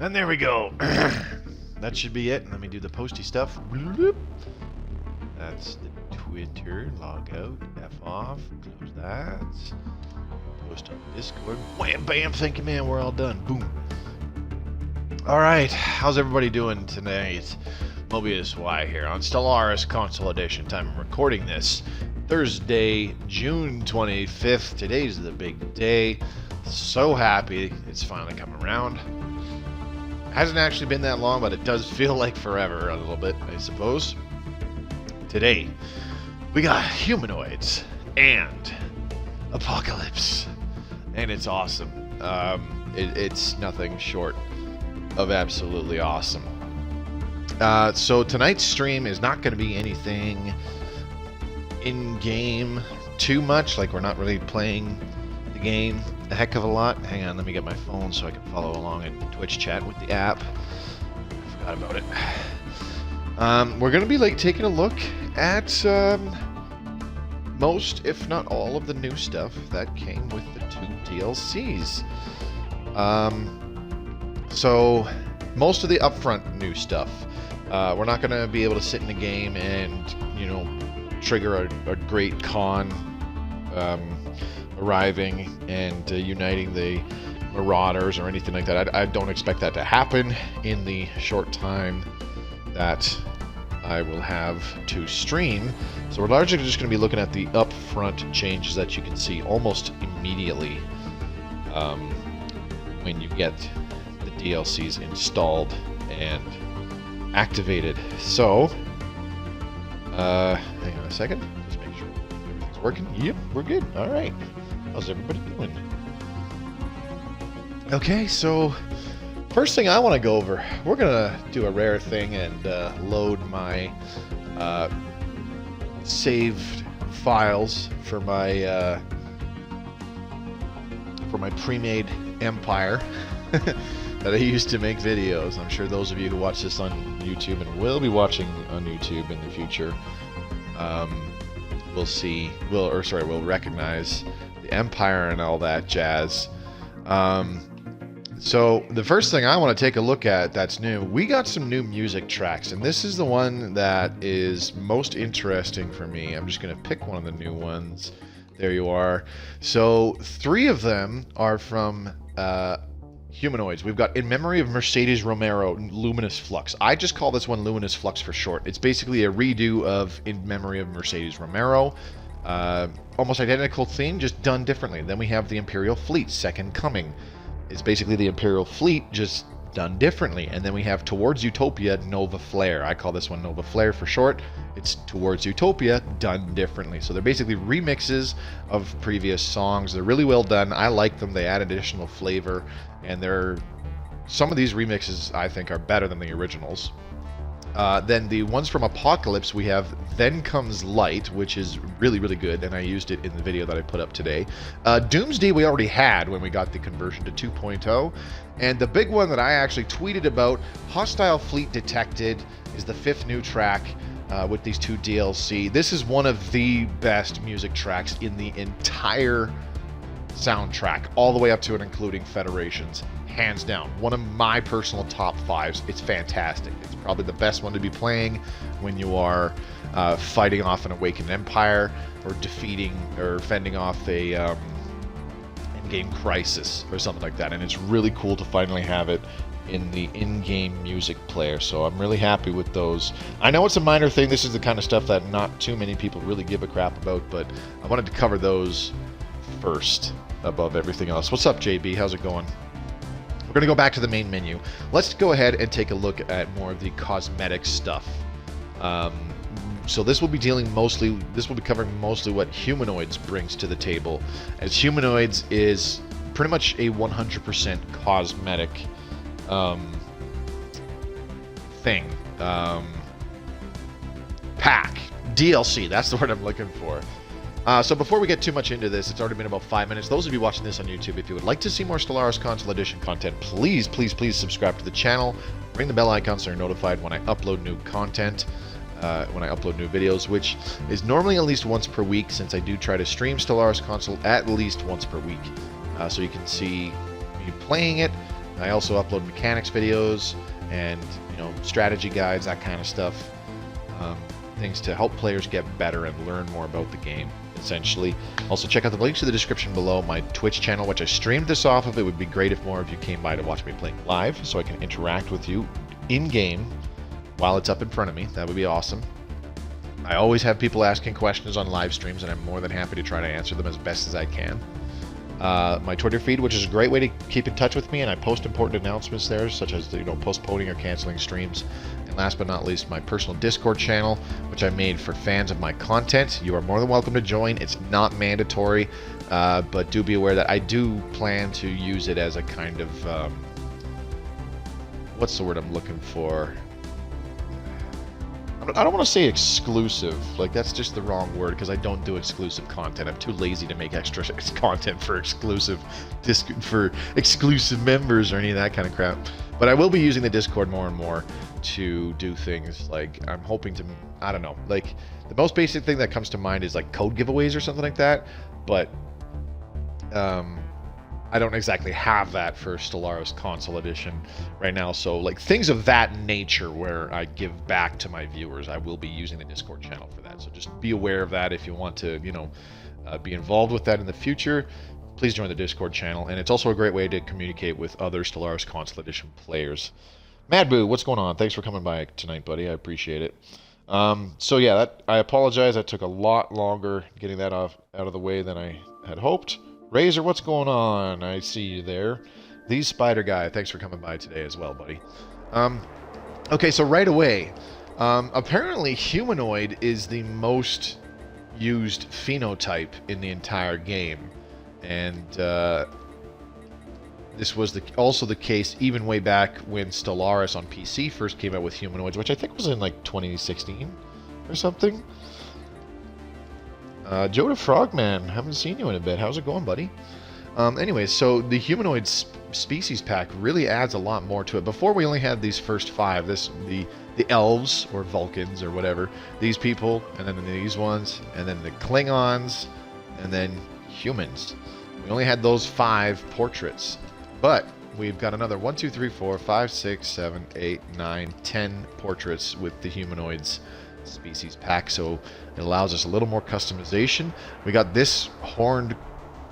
And there we go. That should be it. Let me do the posty stuff. That's the Twitter. Log out. F off. Close that. Post on Discord. Wham bam. Thank you, man. We're all done. Boom. Alright. How's everybody doing tonight? Mobius Y here on Stellaris Console Edition. Time I'm recording this. Thursday, June 25th. Today's the big day. So happy it's finally come around. Hasn't actually been that long, but it does feel like forever a little bit, I suppose. Today, we got Humanoids and Apocalypse, and it's awesome. It's nothing short of absolutely awesome. So tonight's stream is not going to be anything in-game too much, like we're not really playing the game a heck of a lot. Hang on, let me get my phone so I can follow along in Twitch chat with the app. I forgot about it. We're going to be like taking a look at most, if not all, of the new stuff that came with the 2 DLCs. So most of the upfront new stuff. We're not going to be able to sit in the game and, you know, trigger a great con arriving and uniting the Marauders or anything like that. I don't expect that to happen in the short time that I will have to stream. So we're largely just going to be looking at the upfront changes that you can see almost immediately when you get the DLCs installed and activated. So, hang on a second. Just make sure everything's working. Yep, we're good. All right. How's everybody doing? Okay, so first thing I want to go over, we're gonna do a rare thing and load my saved files for my pre-made empire that I used to make videos. I'm sure those of you who watch this on YouTube and will be watching on YouTube in the future will recognize the empire and all that jazz. So the first thing I want to take a look at that's new, we got some new music tracks, and this is the one that is most interesting for me. I'm just going to pick one of the new ones. There you are. So 3 of them are from Humanoids. We've got In Memory of Mercedes Romero, Luminous Flux. I just call this one Luminous Flux for short. It's basically a redo of In Memory of Mercedes Romero. Almost identical theme, just done differently. Then we have the Imperial Fleet, Second Coming. It's basically the Imperial Fleet, just done differently. And then we have Towards Utopia, Nova Flare. I call this one Nova Flare for short. It's Towards Utopia, done differently. So they're basically remixes of previous songs. They're really well done. I like them. They add additional flavor. And some of these remixes, I think, are better than the originals. Then the ones from Apocalypse, we have Then Comes Light, which is really, really good, and I used it in the video that I put up today. Doomsday we already had when we got the conversion to 2.0, and the big one that I actually tweeted about, Hostile Fleet Detected, is the 5th new track with these 2 DLC. This is one of the best music tracks in the entire soundtrack, all the way up to and including Federations. Hands down, one of my personal top 5s. It's fantastic. It's probably the best one to be playing when you are fighting off an awakened empire or defeating or fending off a in-game crisis or something like that. And it's really cool to finally have it in the in-game music player. So I'm really happy with those. I know it's a minor thing. This is the kind of stuff that not too many people really give a crap about, but I wanted to cover those first above everything else. What's up, JB? How's it going? We're going to go back to the main menu. Let's go ahead and take a look at more of the cosmetic stuff. So this will be covering mostly what Humanoids brings to the table, as Humanoids is pretty much a 100% cosmetic thing. Pack. DLC, that's the word I'm looking for. So before we get too much into this, it's already been about 5 minutes. Those of you watching this on YouTube, if you would like to see more Stellaris Console Edition content, please, please, please subscribe to the channel. Ring the bell icon so you're notified when I upload new content, when I upload new videos, which is normally at least once per week, since I do try to stream Stellaris Console at least once per week. So you can see me playing it, I also upload mechanics videos and, you know, strategy guides, that kind of stuff. Things to help players get better and learn more about the game, essentially. Also, check out the links in the description below. My Twitch channel, which I streamed this off of. It would be great if more of you came by to watch me playing live, so I can interact with you in-game while it's up in front of me. That would be awesome. I always have people asking questions on live streams, and I'm more than happy to try to answer them as best as I can. My Twitter feed, which is a great way to keep in touch with me, and I post important announcements there, such as, you know, postponing or canceling streams. And last but not least, my personal Discord channel, which I made for fans of my content. You are more than welcome to join. It's not mandatory, but do be aware that I do plan to use it as a kind of, what's the word I'm looking for? I don't want to say exclusive, like that's just the wrong word, because I don't do exclusive content. I'm too lazy to make extra content for exclusive members or any of that kind of crap. But I will be using the Discord more and more to do things like, I'm hoping to, I don't know, like the most basic thing that comes to mind is like code giveaways or something like that, but I don't exactly have that for Stellaris Console Edition right now, so like things of that nature where I give back to my viewers, I will be using the Discord channel for that. So just be aware of that if you want to, you know, be involved with that in the future. Please join the Discord channel, and it's also a great way to communicate with other Stellaris Console Edition players. Madboo, what's going on? Thanks for coming by tonight, buddy. I appreciate it. So yeah, I apologize. That took a lot longer getting that out of the way than I had hoped. Razor, what's going on? I see you there. The Spider Guy, thanks for coming by today as well, buddy. Okay, so right away, apparently Humanoid is the most used phenotype in the entire game. And this was also the case even way back when Stellaris on PC first came out with Humanoids, which I think was in like 2016 or something. Joe the Frogman, haven't seen you in a bit. How's it going, buddy? Anyways, so the Humanoid species pack really adds a lot more to it. Before we only had these first 5, the elves or Vulcans or whatever, these people, and then these ones, and then the Klingons, and then humans. We only had those 5 portraits, but we've got another 1, 2, 3, 4, 5, 6, 7, 8, 9, 10 portraits with the Humanoids species pack, so it allows us a little more customization. We got this horned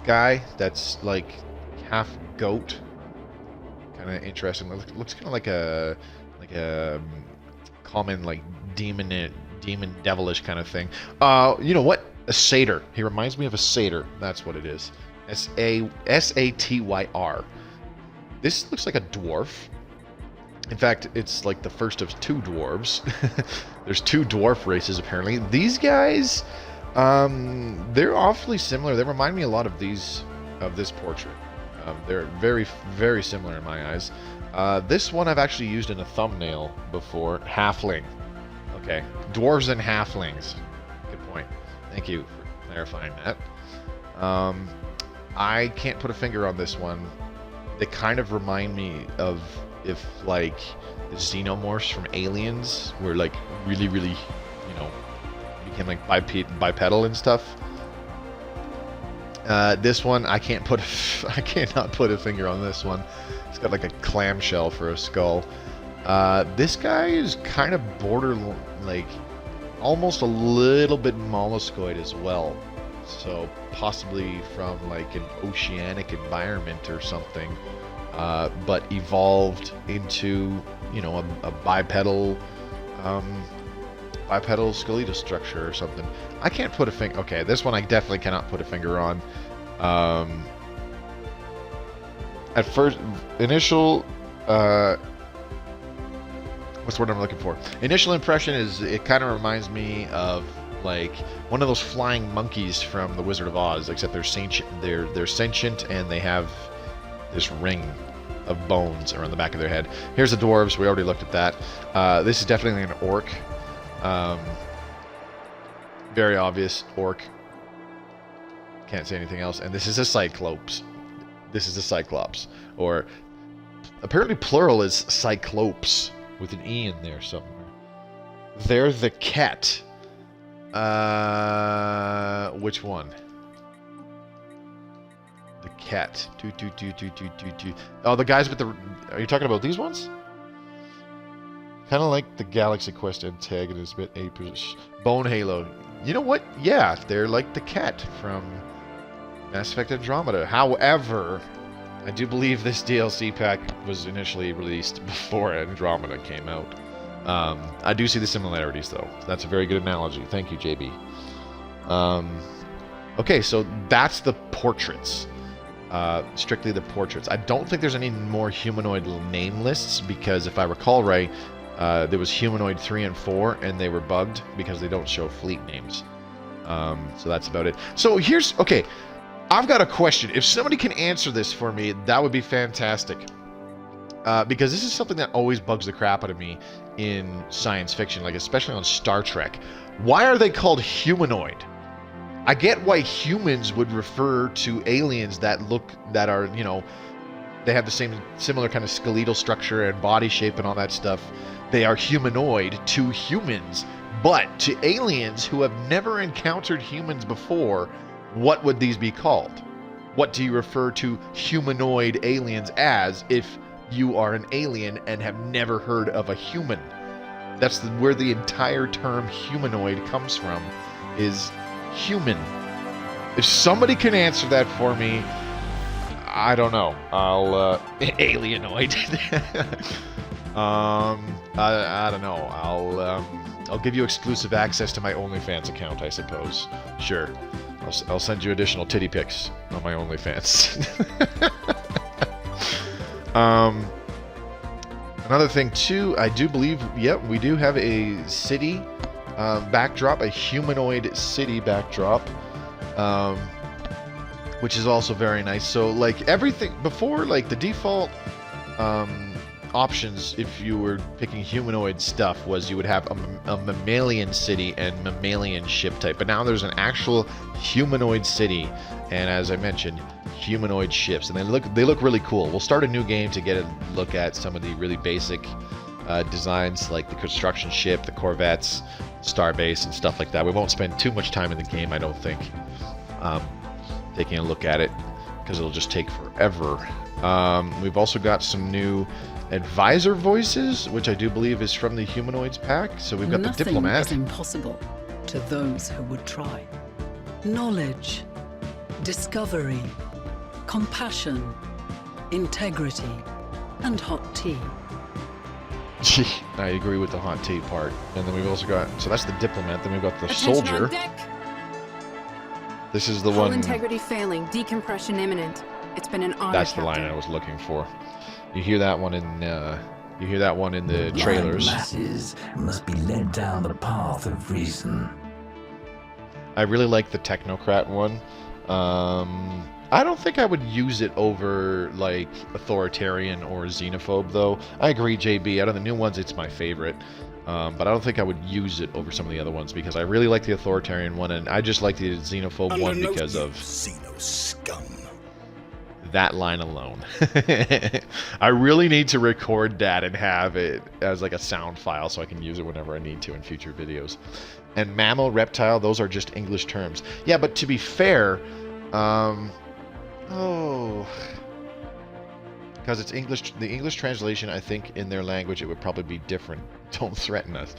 guy that's like half goat, kind of interesting. Looks kind of like a common like demon devilish kind of thing. You know what? A satyr. He reminds me of a satyr. That's what it is. Satyr. This looks like a dwarf. In fact, it's like the first of 2 dwarves. There's 2 dwarf races, apparently. These guys, they're awfully similar. They remind me a lot of this portrait. They're very, very similar in my eyes. This one I've actually used in a thumbnail before. Halfling. Okay. Dwarves and halflings. Good point. Thank you for clarifying that. I can't put a finger on this one. They kind of remind me of if like the xenomorphs from Aliens were like really, really, you know, became like bipedal and stuff. This one I cannot put a finger on this one. It's got like a clamshell for a skull. This guy is kind of like almost a little bit molluscoid as well. So possibly from like an oceanic environment or something. But evolved into, you know, a bipedal skeletal structure or something. I can't put a finger. Okay, this one I definitely cannot put a finger on. At first, initial, what's the word I'm looking for? Initial impression is it kind of reminds me of like one of those flying monkeys from The Wizard of Oz, except they're sentient and they have this ring of bones around the back of their head. Here's the dwarves. We already looked at that. This is definitely an orc. Very obvious orc. Can't say anything else. And this is a Cyclops. This is a Cyclops. Or apparently plural is Cyclops with an E in there somewhere. They're the cat. Which one? The cat. Oh, the guys with Are you talking about these ones? Kind of like the Galaxy Quest antagonist, bit apish. Bone Halo. You know what? Yeah, they're like the cat from Mass Effect Andromeda. However, I do believe this DLC pack was initially released before Andromeda came out. I do see the similarities, though. That's a very good analogy. Thank you, JB. Okay, so that's the portraits. Strictly the portraits. I don't think there's any more humanoid name lists, because if I recall right, there was Humanoid 3 and 4, and they were bugged because they don't show fleet names. So that's about it. So here's... Okay, I've got a question. If somebody can answer this for me, that would be fantastic. Because this is something that always bugs the crap out of me in science fiction, like especially on Star Trek. Why are they called humanoid? I get why humans would refer to aliens that are, you know, they have the similar kind of skeletal structure and body shape and all that stuff. They are humanoid to humans, but to aliens who have never encountered humans before, what would these be called? What do you refer to humanoid aliens as if you are an alien and have never heard of a human? That's where the entire term humanoid comes from, is human. If somebody can answer that for me, I don't know. I'll alienoid. I don't know. I'll give you exclusive access to my OnlyFans account, I suppose. Sure. I'll send you additional titty pics on my OnlyFans. Another thing too, I do believe, yep, we do have a city backdrop, a humanoid city backdrop, which is also very nice. So like everything before, like the default options, if you were picking humanoid stuff, was you would have a mammalian city and mammalian ship type, but now there's an actual humanoid city, and as I mentioned, humanoid ships, and they look really cool. We'll start a new game to get a look at some of the really basic designs, like the construction ship, the corvettes, starbase, and stuff like that. We won't spend too much time in the game, I don't think, taking a look at it, because it'll just take forever. We've also got some new advisor voices, which I do believe is from the Humanoids pack. So we've got the diplomat. Nothing is impossible to those who would try. Knowledge, discovery, compassion, integrity, and hot tea. I agree with the hot tea part. And then we've also got, so that's the diplomat. Then we've got the soldier. This is the Hull one. Integrity failing, decompression imminent. It's been an honor. That's the line I was looking for. You hear that one in the trailers. Masses must be led down the path of reason. I really like the technocrat one. I don't think I would use it over like authoritarian or xenophobe, though. I agree, JB. Out of the new ones, it's my favorite. But I don't think I would use it over some of the other ones, because I really like the authoritarian one, and I just like the xenophobe one because of Scum. that line alone. I really need to record that and have it as like a sound file so I can use it whenever I need to in future videos. And mammal, reptile, those are just English terms. Yeah, but to be fair, because it's English, the English translation, I think in their language it would probably be different. Don't threaten us.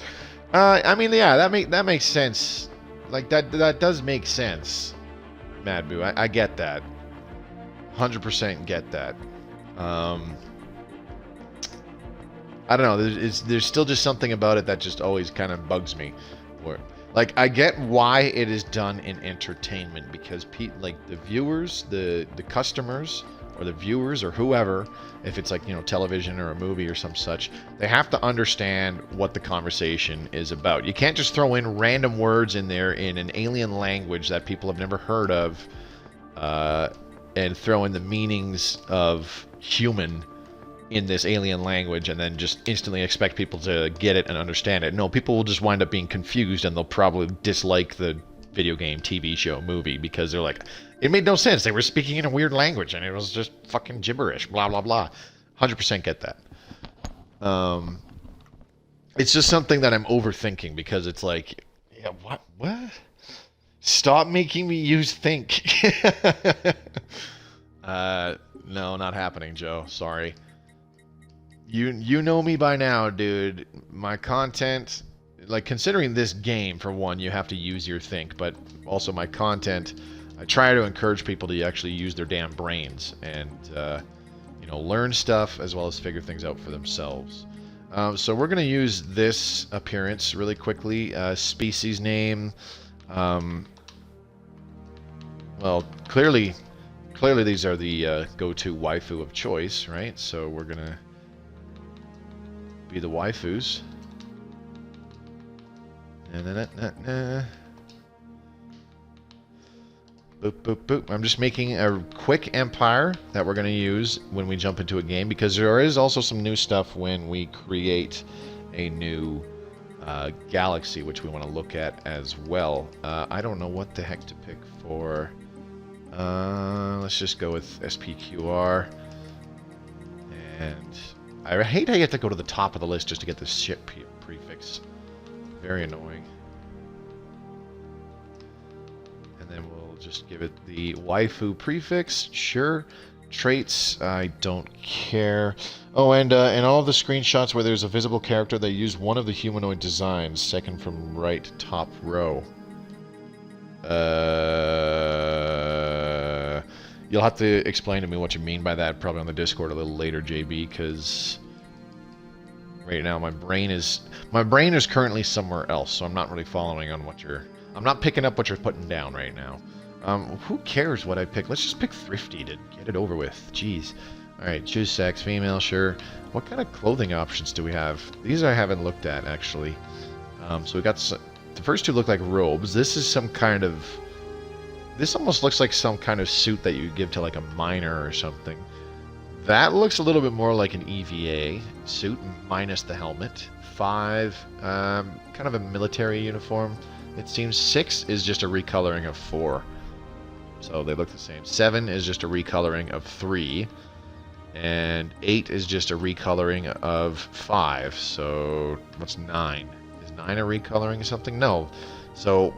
I mean, yeah, that makes sense. Like that does make sense. Mad Boo, I get that. 100% get that. I don't know. There's still just something about it that just always kind of bugs me. Like, I get why it is done in entertainment, because like the viewers, the customers, or the viewers, or whoever, if it's like, you know, television or a movie or some such, they have to understand what the conversation is about. You can't just throw in random words in there in an alien language that people have never heard of, and throw in the meanings of human in this alien language and then just instantly expect people to get it and understand it. No, people will just wind up being confused, and they'll probably dislike the video game, TV show, movie, because they're like, it made no sense. They were speaking in a weird language and it was just fucking gibberish, blah, blah, blah. 100% get that. It's just something that I'm overthinking, because it's like, yeah, what? Stop making me use think. No, not happening, Joe. Sorry. You know me by now, dude. My content, like considering this game, for one, you have to use your think, but also my content, I try to encourage people to actually use their damn brains and, you know, learn stuff as well as figure things out for themselves. So we're going to use this appearance really quickly. Species name. Well, clearly these are the go-to waifu of choice, right? So we're going to be the waifus. Boop, boop, boop. I'm just making a quick empire that we're going to use when we jump into a game, because there is also some new stuff when we create a new galaxy, which we want to look at as well. I don't know what the heck to pick for. Let's just go with SPQR. And I hate how you have to go to the top of the list just to get the shit prefix. Very annoying. And then we'll just give it the waifu prefix. Sure. Traits, I don't care. Oh, and in all of the screenshots where there's a visible character, they use one of the humanoid designs, second from right, top row. You'll have to explain to me what you mean by that, probably on the Discord a little later, JB, because right now my brain is currently somewhere else, so I'm not really following on what you're... I'm not picking up what you're putting down right now. Who cares what I pick? Let's just pick thrifty to get it over with. Jeez. Alright, choose sex, female, sure. What kind of clothing options do we have? These I haven't looked at, actually. So we got... The first two look like robes. This is some kind of... This almost looks like some kind of suit that you give to like a miner or something. That looks a little bit more like an EVA suit, minus the helmet. 5, kind of a military uniform. It seems 6 is just a recoloring of 4. So they look the same. 7 is just a recoloring of 3. And 8 is just a recoloring of 5. So what's 9? Is 9 a recoloring of something? No. So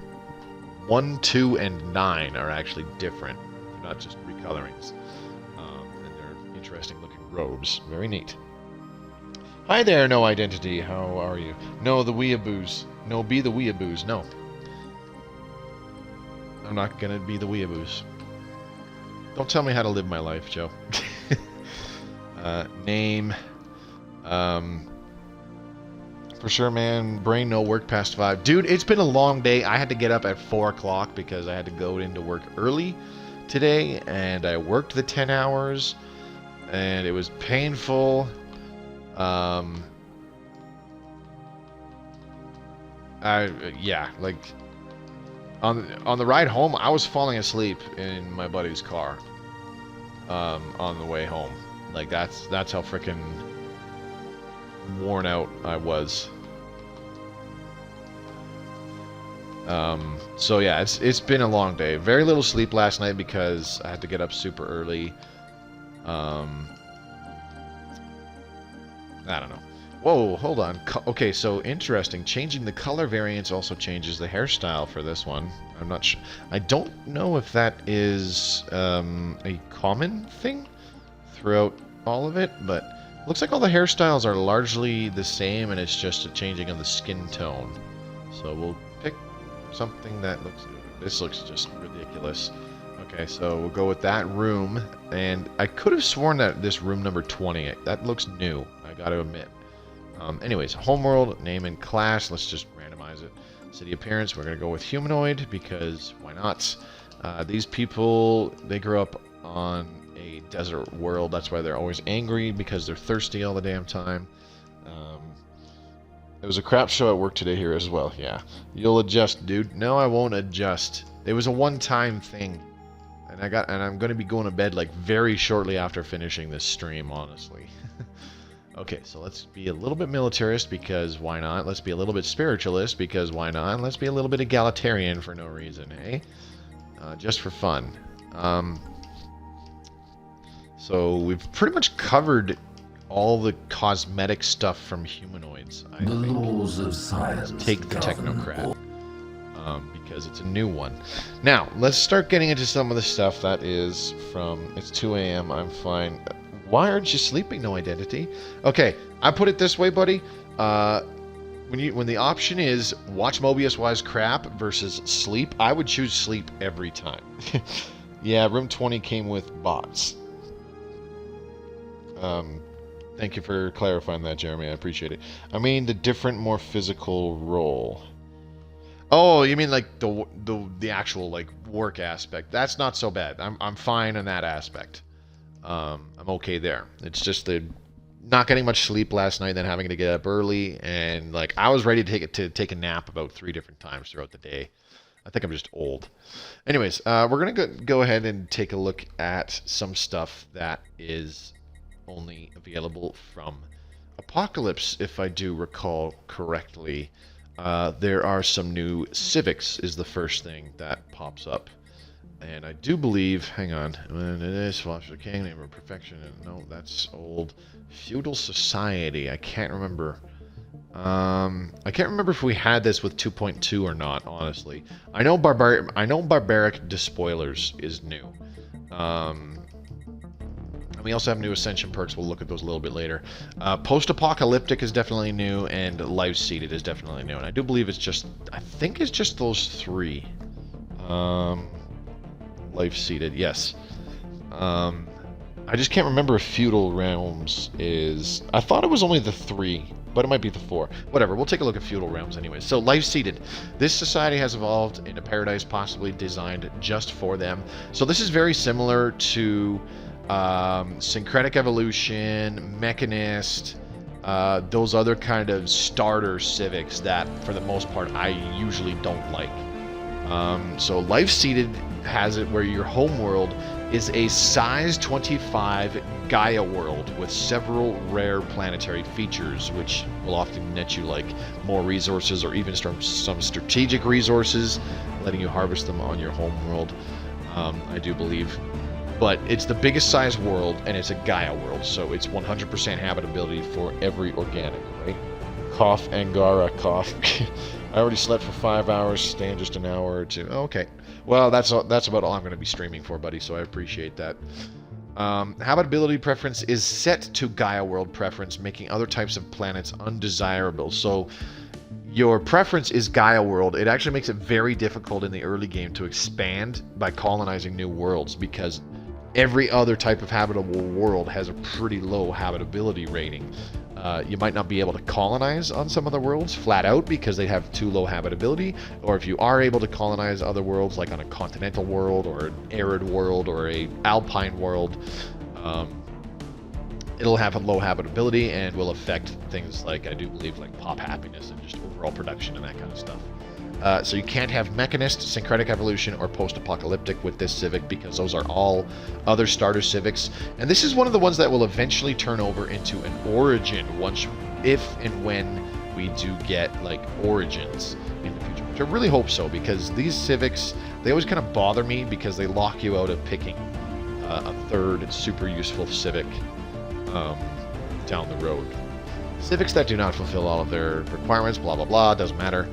1, 2, and 9 are actually different. They're not just recolorings. And they're interesting looking robes. Very neat. Hi there, no identity. How are you? No, the weeaboos. No, be the weeaboos. No. I'm not gonna be the weeaboos. Don't tell me how to live my life, Joe. Name. For sure, man. Brain no work past 5. Dude, it's been a long day. I had to get up at 4 o'clock because I had to go into work early today, and I worked the 10 hours, and it was painful. Yeah, like on the ride home, I was falling asleep in my buddy's car. On the way home, like that's how freaking worn out I was. So yeah, it's been a long day. Very little sleep last night because I had to get up super early. I don't know. Whoa, hold on. Okay, so interesting. Changing the color variants also changes the hairstyle for this one. I'm not sure. I don't know if that is a common thing throughout all of it, but looks like all the hairstyles are largely the same, and it's just a changing of the skin tone. So we'll pick something that looks... This looks just ridiculous. Okay, so we'll go with that room, and I could have sworn that this room number 20, that looks new, I gotta admit. Anyways, homeworld, name and class, let's just randomize it. City appearance, we're gonna go with humanoid, because why not? These people, they grew up on a desert world, that's why they're always angry, because they're thirsty all the damn time. There was a crap show at work today here as well, yeah. You'll adjust, dude. No, I won't adjust. It was a one-time thing. And I'm gonna be going to bed like very shortly after finishing this stream, honestly. Okay, so let's be a little bit militarist, because why not? Let's be a little bit spiritualist, because why not? Let's be a little bit egalitarian for no reason, hey? Just for fun. So we've pretty much covered all the cosmetic stuff from humanoids, I think. Laws of science. Let's take the technocrat, because it's a new one. Now, let's start getting into some of the stuff that is from... It's 2 a.m., I'm fine. Why aren't you sleeping? No identity. Okay, I put it this way, buddy. When the option is watch Mobius wise crap versus sleep, I would choose sleep every time. Yeah, room 20 came with bots. Thank you for clarifying that, Jeremy. I appreciate it. I mean the different, more physical role. Oh, you mean like the actual like work aspect? That's not so bad. I'm fine in that aspect. I'm okay there. It's just the not getting much sleep last night, then having to get up early, and like I was ready to take a nap about 3 different times throughout the day. I think I'm just old. Anyways, we're gonna go ahead and take a look at some stuff that is only available from Apocalypse, if I do recall correctly. There are some new civics is the first thing that pops up. And I do believe, hang on, when it is Philosopher King, Name of Perfection, no, that's old. Feudal Society, I can't remember. I can't remember if we had this with 2.2 or not, honestly. I know Barbaric Despoilers is new. And we also have new Ascension perks. We'll look at those a little bit later. Post-Apocalyptic is definitely new, and Life-Seated is definitely new. And I do believe it's just, I think it's just those 3. Life-Seated, yes. I just can't remember if Feudal Realms is... I thought it was only the 3, but it might be the 4. Whatever, we'll take a look at Feudal Realms anyway. So, Life-Seated. This society has evolved into paradise possibly designed just for them. So this is very similar to Syncretic Evolution, Mechanist, those other kind of starter civics that, for the most part, I usually don't like. So Life-Seated has it where your homeworld is a size 25 Gaia world with several rare planetary features, which will often net you like more resources or even some strategic resources, letting you harvest them on your homeworld, I do believe. But it's the biggest size world, and it's a Gaia world, so it's 100% habitability for every organic, right? Cough, Angara, cough. I already slept for 5 hours, stand just an hour or 2. Oh, okay. Well, that's about all I'm going to be streaming for, buddy, so I appreciate that. Habitability preference is set to Gaia world preference, making other types of planets undesirable. So your preference is Gaia world. It actually makes it very difficult in the early game to expand by colonizing new worlds, because every other type of habitable world has a pretty low habitability rating. You might not be able to colonize on some other worlds flat out because they have too low habitability, or if you are able to colonize other worlds, like on a continental world or an arid world or a alpine world, it'll have a low habitability and will affect things like, I do believe, like pop happiness and just overall production and that kind of stuff. So you can't have Mechanist, Syncretic Evolution, or Post-Apocalyptic with this civic, because those are all other starter civics. And this is one of the ones that will eventually turn over into an Origin, if and when we do get like Origins in the future. Which I really hope so, because these civics, they always kind of bother me because they lock you out of picking a third super useful civic down the road. Civics that do not fulfill all of their requirements, blah blah blah, doesn't matter.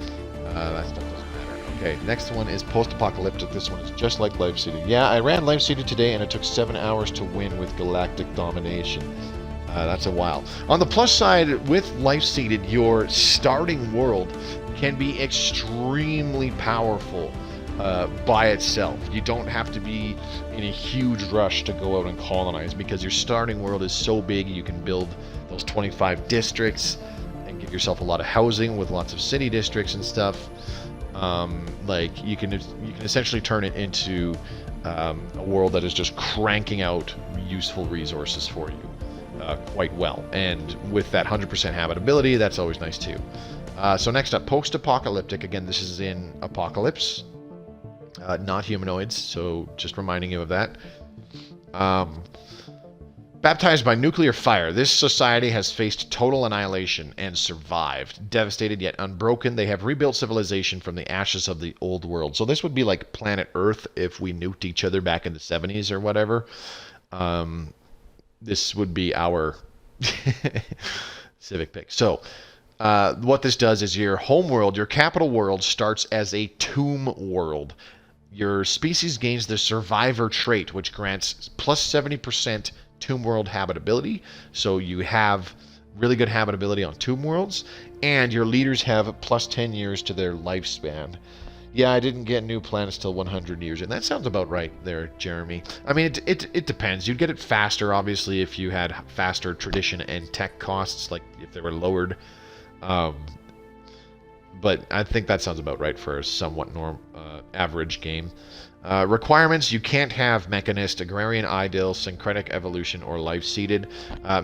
That stuff doesn't matter. Okay, next one is Post-Apocalyptic. This one is just like Life-Seated. Yeah, I ran Life-Seated today, and it took 7 hours to win with Galactic Domination. That's a while. On the plus side, with Life-Seated, your starting world can be extremely powerful by itself. You don't have to be in a huge rush to go out and colonize, because your starting world is so big you can build those 25 districts and give yourself a lot of housing with lots of city districts and stuff. Like you can essentially turn it into a world that is just cranking out useful resources for you quite well. And with that 100% habitability, that's always nice too. So next up, Post-Apocalyptic. Again, this is in Apocalypse, not Humanoids, so just reminding you of that. Baptized by nuclear fire, this society has faced total annihilation and survived. Devastated yet unbroken, they have rebuilt civilization from the ashes of the old world. So this would be like planet Earth if we nuked each other back in the 70s or whatever. This would be our civic pick. So what this does is your home world, your capital world, starts as a tomb world. Your species gains the survivor trait, which grants plus 70% Tomb World habitability, so you have really good habitability on Tomb Worlds, and your leaders have plus 10 years to their lifespan. Yeah, I didn't get new planets till 100 years, and that sounds about right there, Jeremy. I mean, it depends. You'd get it faster, obviously, if you had faster tradition and tech costs, like if they were lowered. But I think that sounds about right for a somewhat average game. Requirements: you can't have Mechanist, Agrarian Ideal, Syncretic Evolution, or Life-Seeded.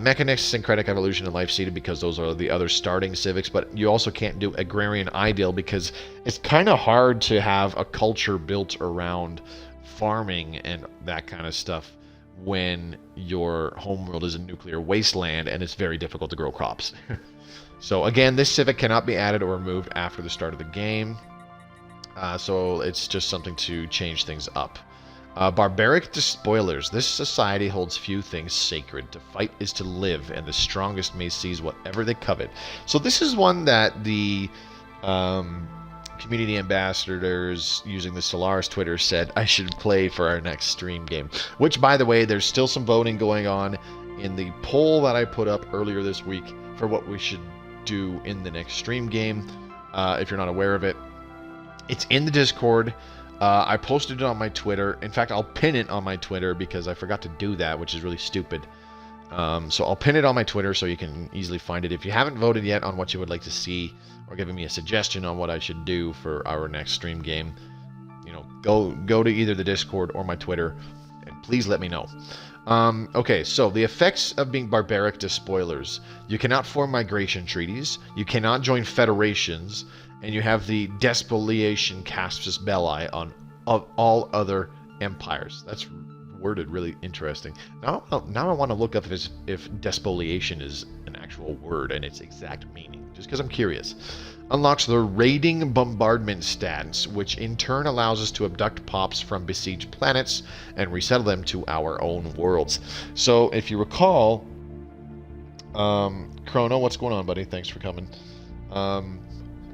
Mechanist, Syncretic Evolution, and Life-Seeded because those are the other starting civics, but you also can't do Agrarian Ideal because it's kind of hard to have a culture built around farming and that kind of stuff when your homeworld is a nuclear wasteland and it's very difficult to grow crops. So again, this civic cannot be added or removed after the start of the game. So it's just something to change things up. Barbaric Despoilers. This society holds few things sacred. To fight is to live, and the strongest may seize whatever they covet. So this is one that the community ambassadors using the Stellaris Twitter said I should play for our next stream game. Which, by the way, there's still some voting going on in the poll that I put up earlier this week for what we should do in the next stream game. If you're not aware of it, it's in the Discord. I posted it on my Twitter. In fact, I'll pin it on my Twitter because I forgot to do that, which is really stupid. So I'll pin it on my Twitter so you can easily find it. If you haven't voted yet on what you would like to see or giving me a suggestion on what I should do for our next stream game, you know, go to either the Discord or my Twitter and please let me know. Okay, so the effects of being barbaric despoilers. You cannot form migration treaties, you cannot join federations, and you have the despoliation casus belli on all other empires. That's worded really interesting. Now I want to look up if despoliation is an actual word and its exact meaning, just because I'm curious. Unlocks the raiding bombardment stance, which in turn allows us to abduct pops from besieged planets and resettle them to our own worlds. So if you recall, Chrono, what's going on, buddy? Thanks for coming.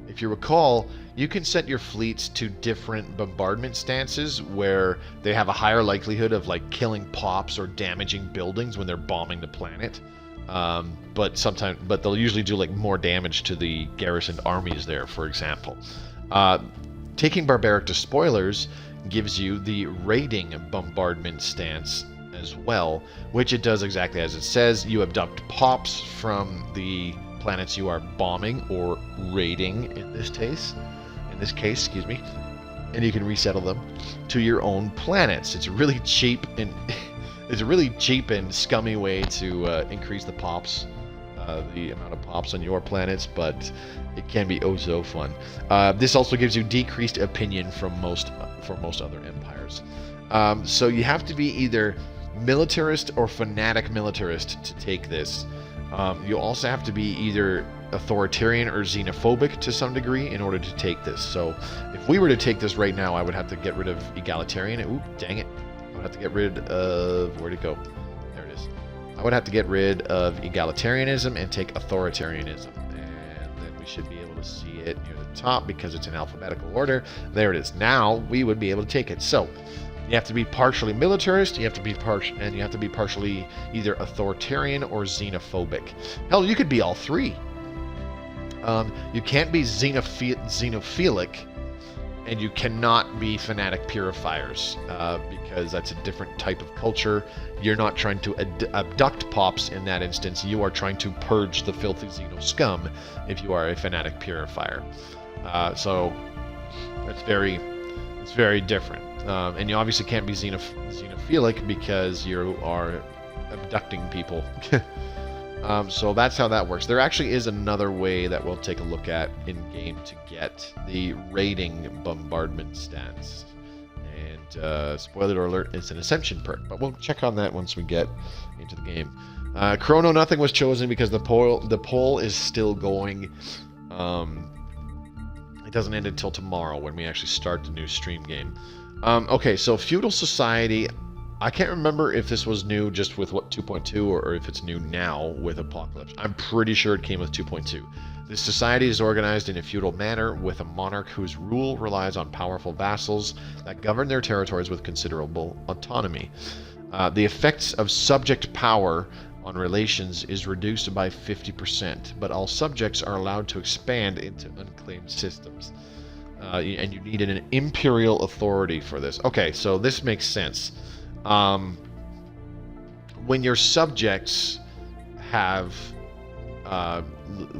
If you recall, you can set your fleets to different bombardment stances where they have a higher likelihood of like killing pops or damaging buildings when they're bombing the planet. But they'll usually do like more damage to the garrisoned armies there, for example. Taking barbaric despoilers gives you the raiding bombardment stance as well, which it does exactly as it says. You abduct pops from the planets you are bombing or raiding in this case, excuse me, and you can resettle them to your own planets. It's really cheap and it's a really cheap and scummy way to increase the pops, the amount of pops on your planets, but it can be oh so fun. This also gives you decreased opinion for most other empires. So you have to be either militarist or fanatic militarist to take this. You also have to be either authoritarian or xenophobic to some degree in order to take this. So if we were to take this right now, I would have to get rid of egalitarian. Ooh, dang it. I would have to get rid of... Where'd it go? There it is. I would have to get rid of egalitarianism and take authoritarianism. And then we should be able to see it near the top because it's in alphabetical order. There it is. Now we would be able to take it. So you have to be partially militarist, you have to be partially either authoritarian or xenophobic. Hell, you could be all three. You can't be xenophilic, and you cannot be fanatic purifiers, because that's a different type of culture. You're not trying to abduct pops in that instance. You are trying to purge the filthy xeno scum if you are a fanatic purifier. So it's very different. And you obviously can't be xenophilic because you are abducting people. So that's how that works. There actually is another way that we'll take a look at in-game to get the raiding bombardment stats. And spoiler alert, it's an Ascension perk, but we'll check on that once we get into the game. Chrono, nothing was chosen because the poll is still going. It doesn't end until tomorrow when we actually start the new stream game. Okay, so Feudal Society, I can't remember if this was new just with 2.2 or if it's new now with Apocalypse. I'm pretty sure it came with 2.2. This society is organized in a feudal manner with a monarch whose rule relies on powerful vassals that govern their territories with considerable autonomy. The effects of subject power on relations is reduced by 50%, but all subjects are allowed to expand into unclaimed systems. And you need an imperial authority for this. Okay, so this makes sense. When your subjects have,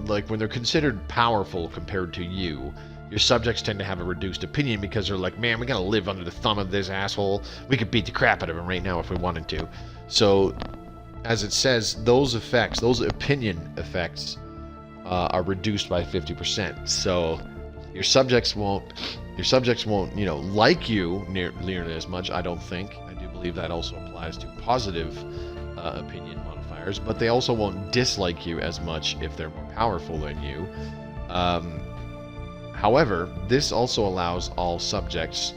like when they're considered powerful compared to you, your subjects tend to have a reduced opinion because they're like, man, we gotta live under the thumb of this asshole. We could beat the crap out of him right now if we wanted to. So, as it says, those effects, those opinion effects, are reduced by 50%. So, your subjects won't, you know, like you nearly as much. I don't think. I do believe that also applies to positive opinion modifiers, but they also won't dislike you as much if they're more powerful than you. However, this also allows all subjects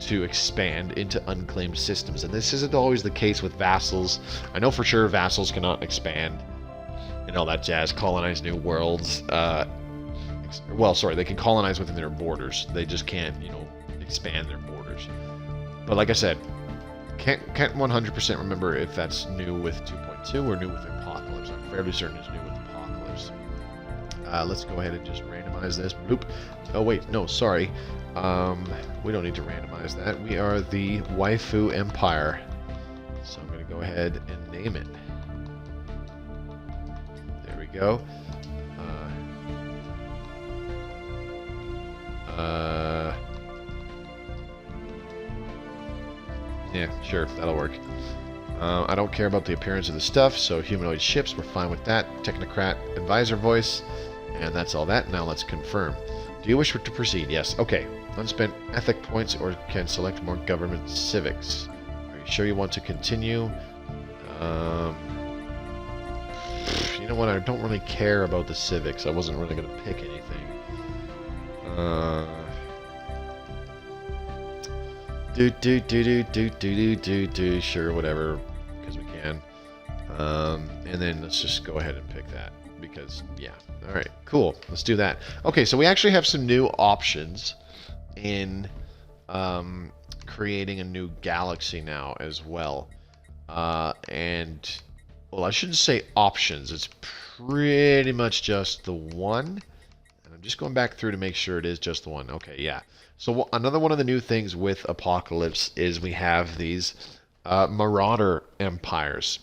to expand into unclaimed systems, and this isn't always the case with vassals. I know for sure vassals cannot expand and all that jazz, colonize new worlds. Well, sorry, they can colonize within their borders. They just can't, you know, expand their borders. But like I said, can't 100% remember if that's new with 2.2 or new with Apocalypse. I'm fairly certain it's new with Apocalypse. Let's go ahead and just randomize this. Boop. Oh wait, no, sorry. We don't need to randomize that. We are the Waifu Empire. So I'm going to go ahead and name it. There we go. Yeah, sure, that'll work. I don't care about the appearance of the stuff, so humanoid ships, we're fine with that. Technocrat advisor voice, and that's all that. Now let's confirm. Do you wish to proceed? Yes. Okay. Unspent ethic points, or can select more government civics. Are you sure you want to continue? You know what? I don't really care about the civics. I wasn't really going to pick anything. Sure, whatever, because we can. And then let's just go ahead and pick that, because, yeah. Alright, cool. Let's do that. Okay, so we actually have some new options in creating a new galaxy now as well. And, well, I shouldn't say options. It's pretty much just the one. And I'm just going back through to make sure it is just the one. Okay, yeah. So another one of the new things with Apocalypse is we have these Marauder Empires.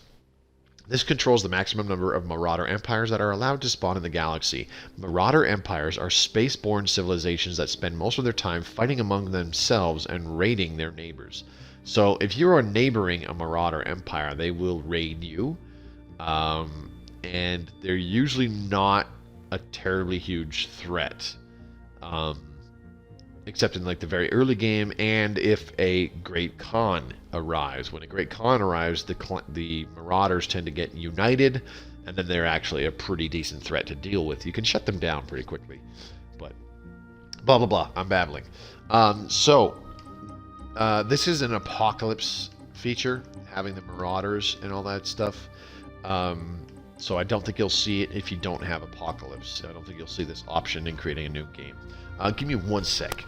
This controls the maximum number of Marauder Empires that are allowed to spawn in the galaxy. Marauder Empires are space-borne civilizations that spend most of their time fighting among themselves and raiding their neighbors. So if you are neighboring a Marauder Empire, they will raid you. And they're usually not a terribly huge threat. Except in like the very early game, and if a Great Khan arrives. When a Great Khan arrives, the Marauders tend to get united, and then they're actually a pretty decent threat to deal with. You can shut them down pretty quickly. But, blah blah blah, I'm babbling. This is an Apocalypse feature, having the Marauders and all that stuff. So I don't think you'll see it if you don't have Apocalypse. I don't think you'll see this option in creating a new game. Give me 1 sec.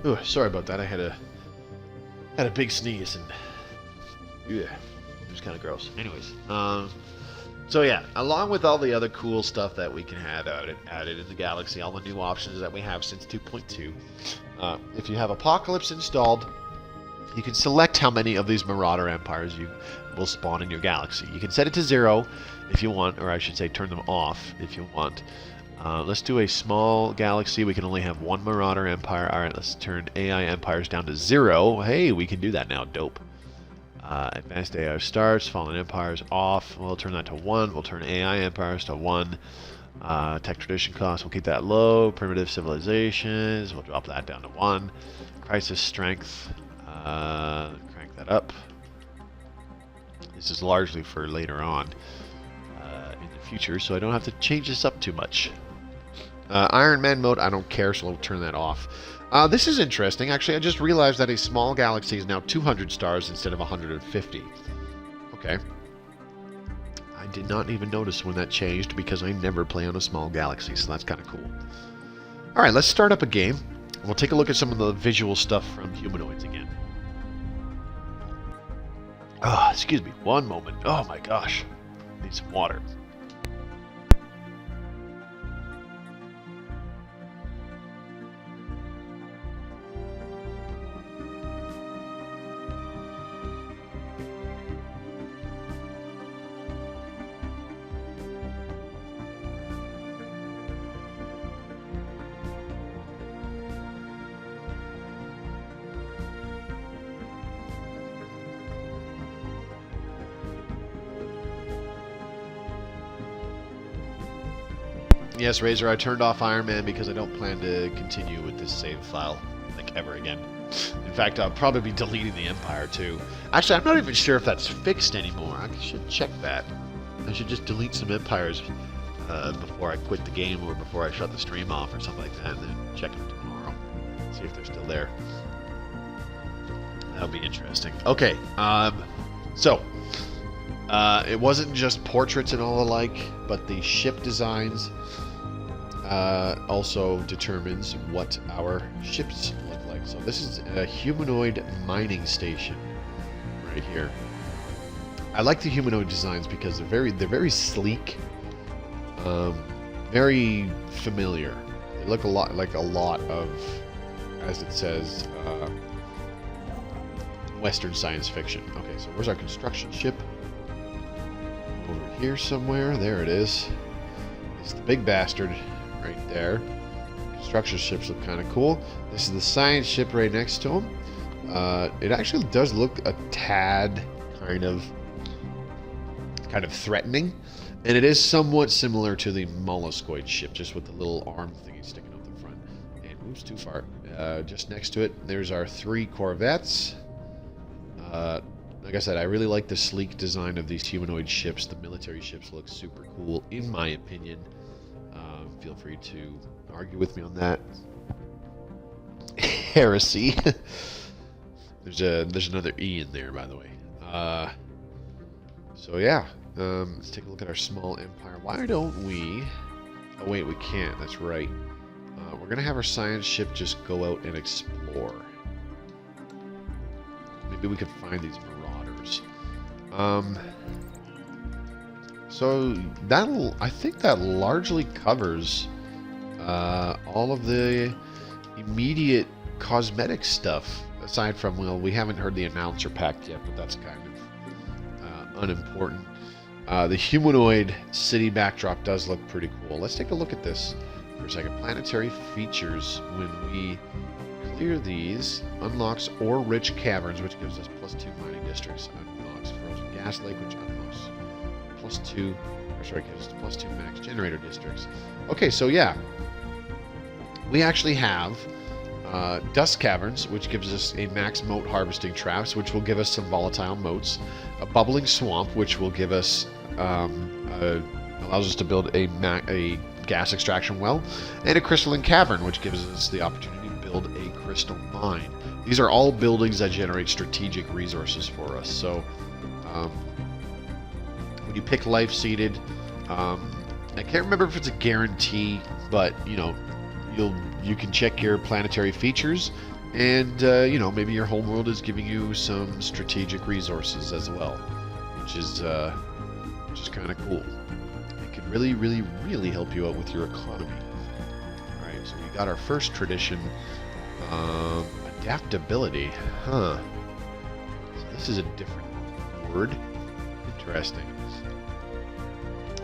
Ooh, sorry about that. I had a big sneeze and yeah. It's kind of gross. Anyways, so yeah, along with all the other cool stuff that we can have added in the galaxy, all the new options that we have since 2.2, if you have Apocalypse installed, you can select how many of these Marauder Empires you will spawn in your galaxy. You can set it to 0 if you want, or I should say turn them off if you want. Let's do a small galaxy. We can only have 1 Marauder Empire. Alright, let's turn AI Empires down to 0. Hey, we can do that now. Dope. Advanced AI starts, Fallen Empires off. We'll turn that to 1. We'll turn AI Empires to 1. Tech Tradition cost, we'll keep that low. Primitive Civilizations, we'll drop that down to 1. Crisis Strength, crank that up. This is largely for later on in the future, so I don't have to change this up too much. Iron Man mode, I don't care, so I'll turn that off. This is interesting. Actually, I just realized that a small galaxy is now 200 stars instead of 150. Okay. I did not even notice when that changed because I never play on a small galaxy, so that's kind of cool. Alright, let's start up a game. We'll take a look at some of the visual stuff from Humanoids again. Oh, excuse me, one moment. Oh my gosh. Need some water. Yes, Razor, I turned off Iron Man because I don't plan to continue with this save file, like, ever again. In fact, I'll probably be deleting the Empire, too. Actually, I'm not even sure if that's fixed anymore. I should check that. I should just delete some Empires before I quit the game or before I shut the stream off or something like that, and then check them tomorrow. See if they're still there. That'll be interesting. Okay, it wasn't just portraits and all alike, but the ship designs also determines what our ships look like. So this is a humanoid mining station right here. I like the humanoid designs because they're very sleek, very familiar. They look a lot like a lot of, as it says, Western science fiction. Okay, so where's our construction ship? Over here somewhere. There it is. It's the big bastard right there. Construction ships look kind of cool. This is the science ship right next to him. It actually does look a tad kind of threatening, and it is somewhat similar to the molluscoid ship, just with the little arm thingy sticking out the front. And moves too far. Just next to it, there's our 3 corvettes. Like I said, I really like the sleek design of these humanoid ships. The military ships look super cool, in my opinion. Feel free to argue with me on that. Heresy. There's another E in there, by the way. So yeah, let's take a look at our small empire. Why don't we... Oh wait, we can't. That's right. We're gonna have our science ship just go out and explore. Maybe we could find these marauders. So I think that largely covers all of the immediate cosmetic stuff. Aside from, well, we haven't heard the announcer pack yet, but that's kind of unimportant. The humanoid city backdrop does look pretty cool. Let's take a look at this for a second. Planetary features. When we clear these, unlocks ore-rich caverns, which gives us +2 mining districts. Unlocks frozen gas lake, which unlocks +2, or sorry, gives us +2 max generator districts. Okay, so yeah, we actually have dust caverns, which gives us a max moat harvesting traps, which will give us some volatile moats. A bubbling swamp, which will give us allows us to build a gas extraction well, and a crystalline cavern, which gives us the opportunity to build a crystal mine. These are all buildings that generate strategic resources for us. So when you pick life seeded, I can't remember if it's a guarantee, but you know, you can check your planetary features, and you know, maybe your homeworld is giving you some strategic resources as well, which is kind of cool. It can really help you out with your economy. All right, so we got our first tradition, adaptability. Huh. So this is a different word. Interesting.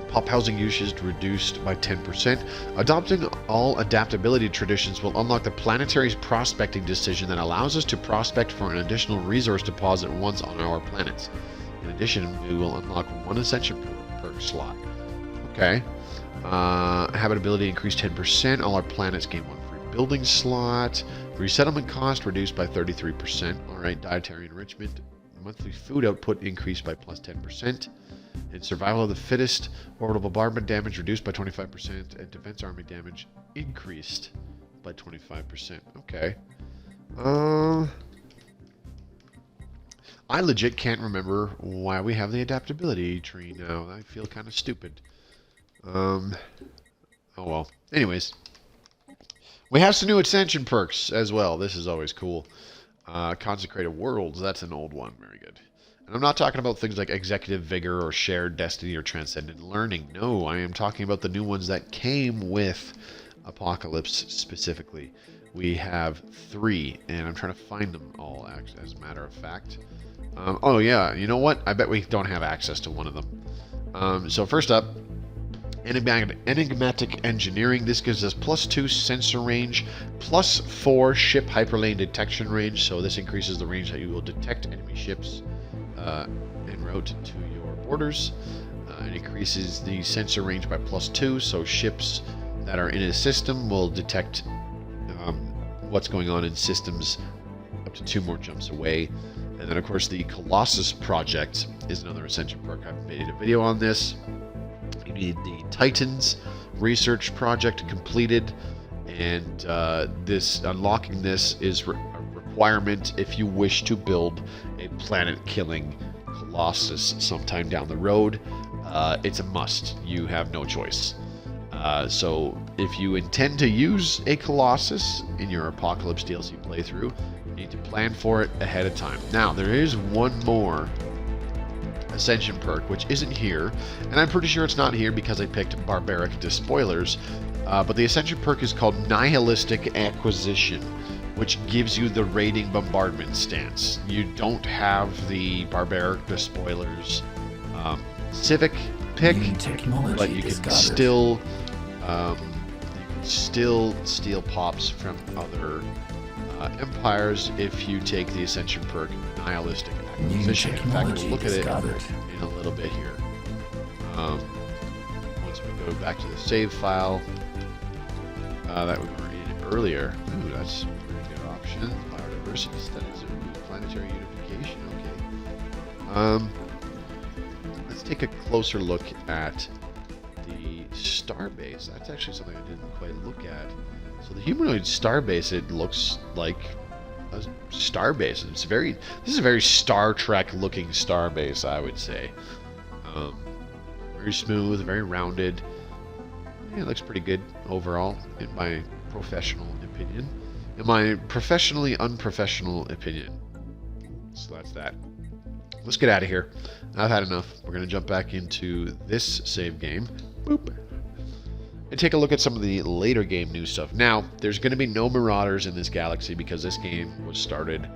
Pop housing usage reduced by 10%. Adopting all adaptability traditions will unlock the planetary prospecting decision that allows us to prospect for an additional resource deposit once on our planets. In addition, we will unlock 1 ascension per slot. Okay. Habitability increased 10%. All our planets gain 1 free building slot. Resettlement cost reduced by 33%. Alright, dietary enrichment. Monthly food output increased by +10%. And survival of the fittest, orbital bombardment damage reduced by 25%, and defense army damage increased by 25%. Okay. I legit can't remember why we have the adaptability tree now. I feel kind of stupid. Oh well. Anyways. We have some new ascension perks as well. This is always cool. Consecrated Worlds, that's an old one. Very good. And I'm not talking about things like Executive Vigor or Shared Destiny or Transcendent Learning. No, I am talking about the new ones that came with Apocalypse specifically. We have 3, and I'm trying to find them all, as a matter of fact. Oh yeah, you know what? I bet we don't have access to one of them. So first up, Enigmatic Engineering. This gives us +2 sensor range, +4 ship hyperlane detection range. So this increases the range that you will detect enemy ships en route to your borders. It increases the sensor range by +2, so ships that are in a system will detect what's going on in systems up to 2 more jumps away. And then of course the Colossus Project is another ascension perk. I've made a video on this. You need the Titans research project completed, and unlocking this is a requirement if you wish to build a planet-killing Colossus sometime down the road. It's a must. You have no choice. So if you intend to use a Colossus in your Apocalypse DLC playthrough, you need to plan for it ahead of time. Now, there is one more Ascension perk, which isn't here, and I'm pretty sure it's not here because I picked Barbaric Despoilers, but the Ascension perk is called Nihilistic Acquisition, which gives you the raiding bombardment stance. You don't have the Barbaric Despoilers civic pick, but you can still steal pops from other empires if you take the Ascension perk Nihilistic Acquisition. In fact, we'll look at it in a little bit here. Once we go back to the save file that we were in earlier. Ooh, that's a pretty good option. Biodiversity studies of planetary unification. Okay. Let's take a closer look at the starbase. That's actually something I didn't quite look at. So the Humanoid starbase, it looks like a starbase. This is a very Star Trek looking starbase, I would say. Very smooth, very rounded. Yeah, it looks pretty good overall, in my professional opinion. In my professionally unprofessional opinion. So that's that. Let's get out of here. I've had enough. We're going to jump back into this save game. Boop. And take a look at some of the later game new stuff. Now, there's going to be no Marauders in this galaxy because this game was started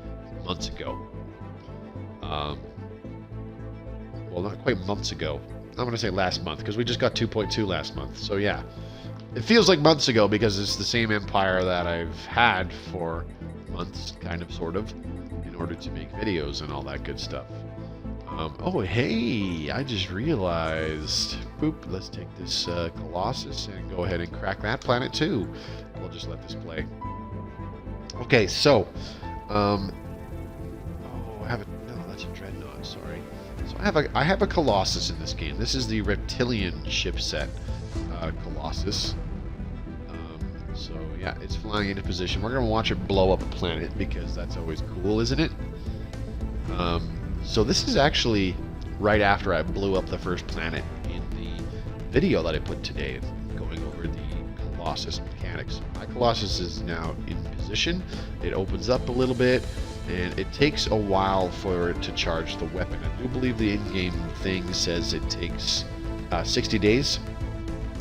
months ago. Well, not quite months ago. I'm going to say last month because we just got 2.2 last month. So yeah, it feels like months ago because it's the same empire that I've had for months, kind of, sort of, in order to make videos and all that good stuff. Oh, hey, I just realized. Boop, let's take this Colossus and go ahead and crack that planet too. We'll just let this play. Okay, so, oh, no, that's a Dreadnought, sorry. So I have a Colossus in this game. This is the Reptilian chipset Colossus. So yeah, it's flying into position. We're gonna watch it blow up a planet because that's always cool, isn't it? So this is actually right after I blew up the first planet in the video that I put today, going over the Colossus mechanics. My Colossus is now in position. It opens up a little bit, and it takes a while for it to charge the weapon. I do believe the in-game thing says it takes 60 days,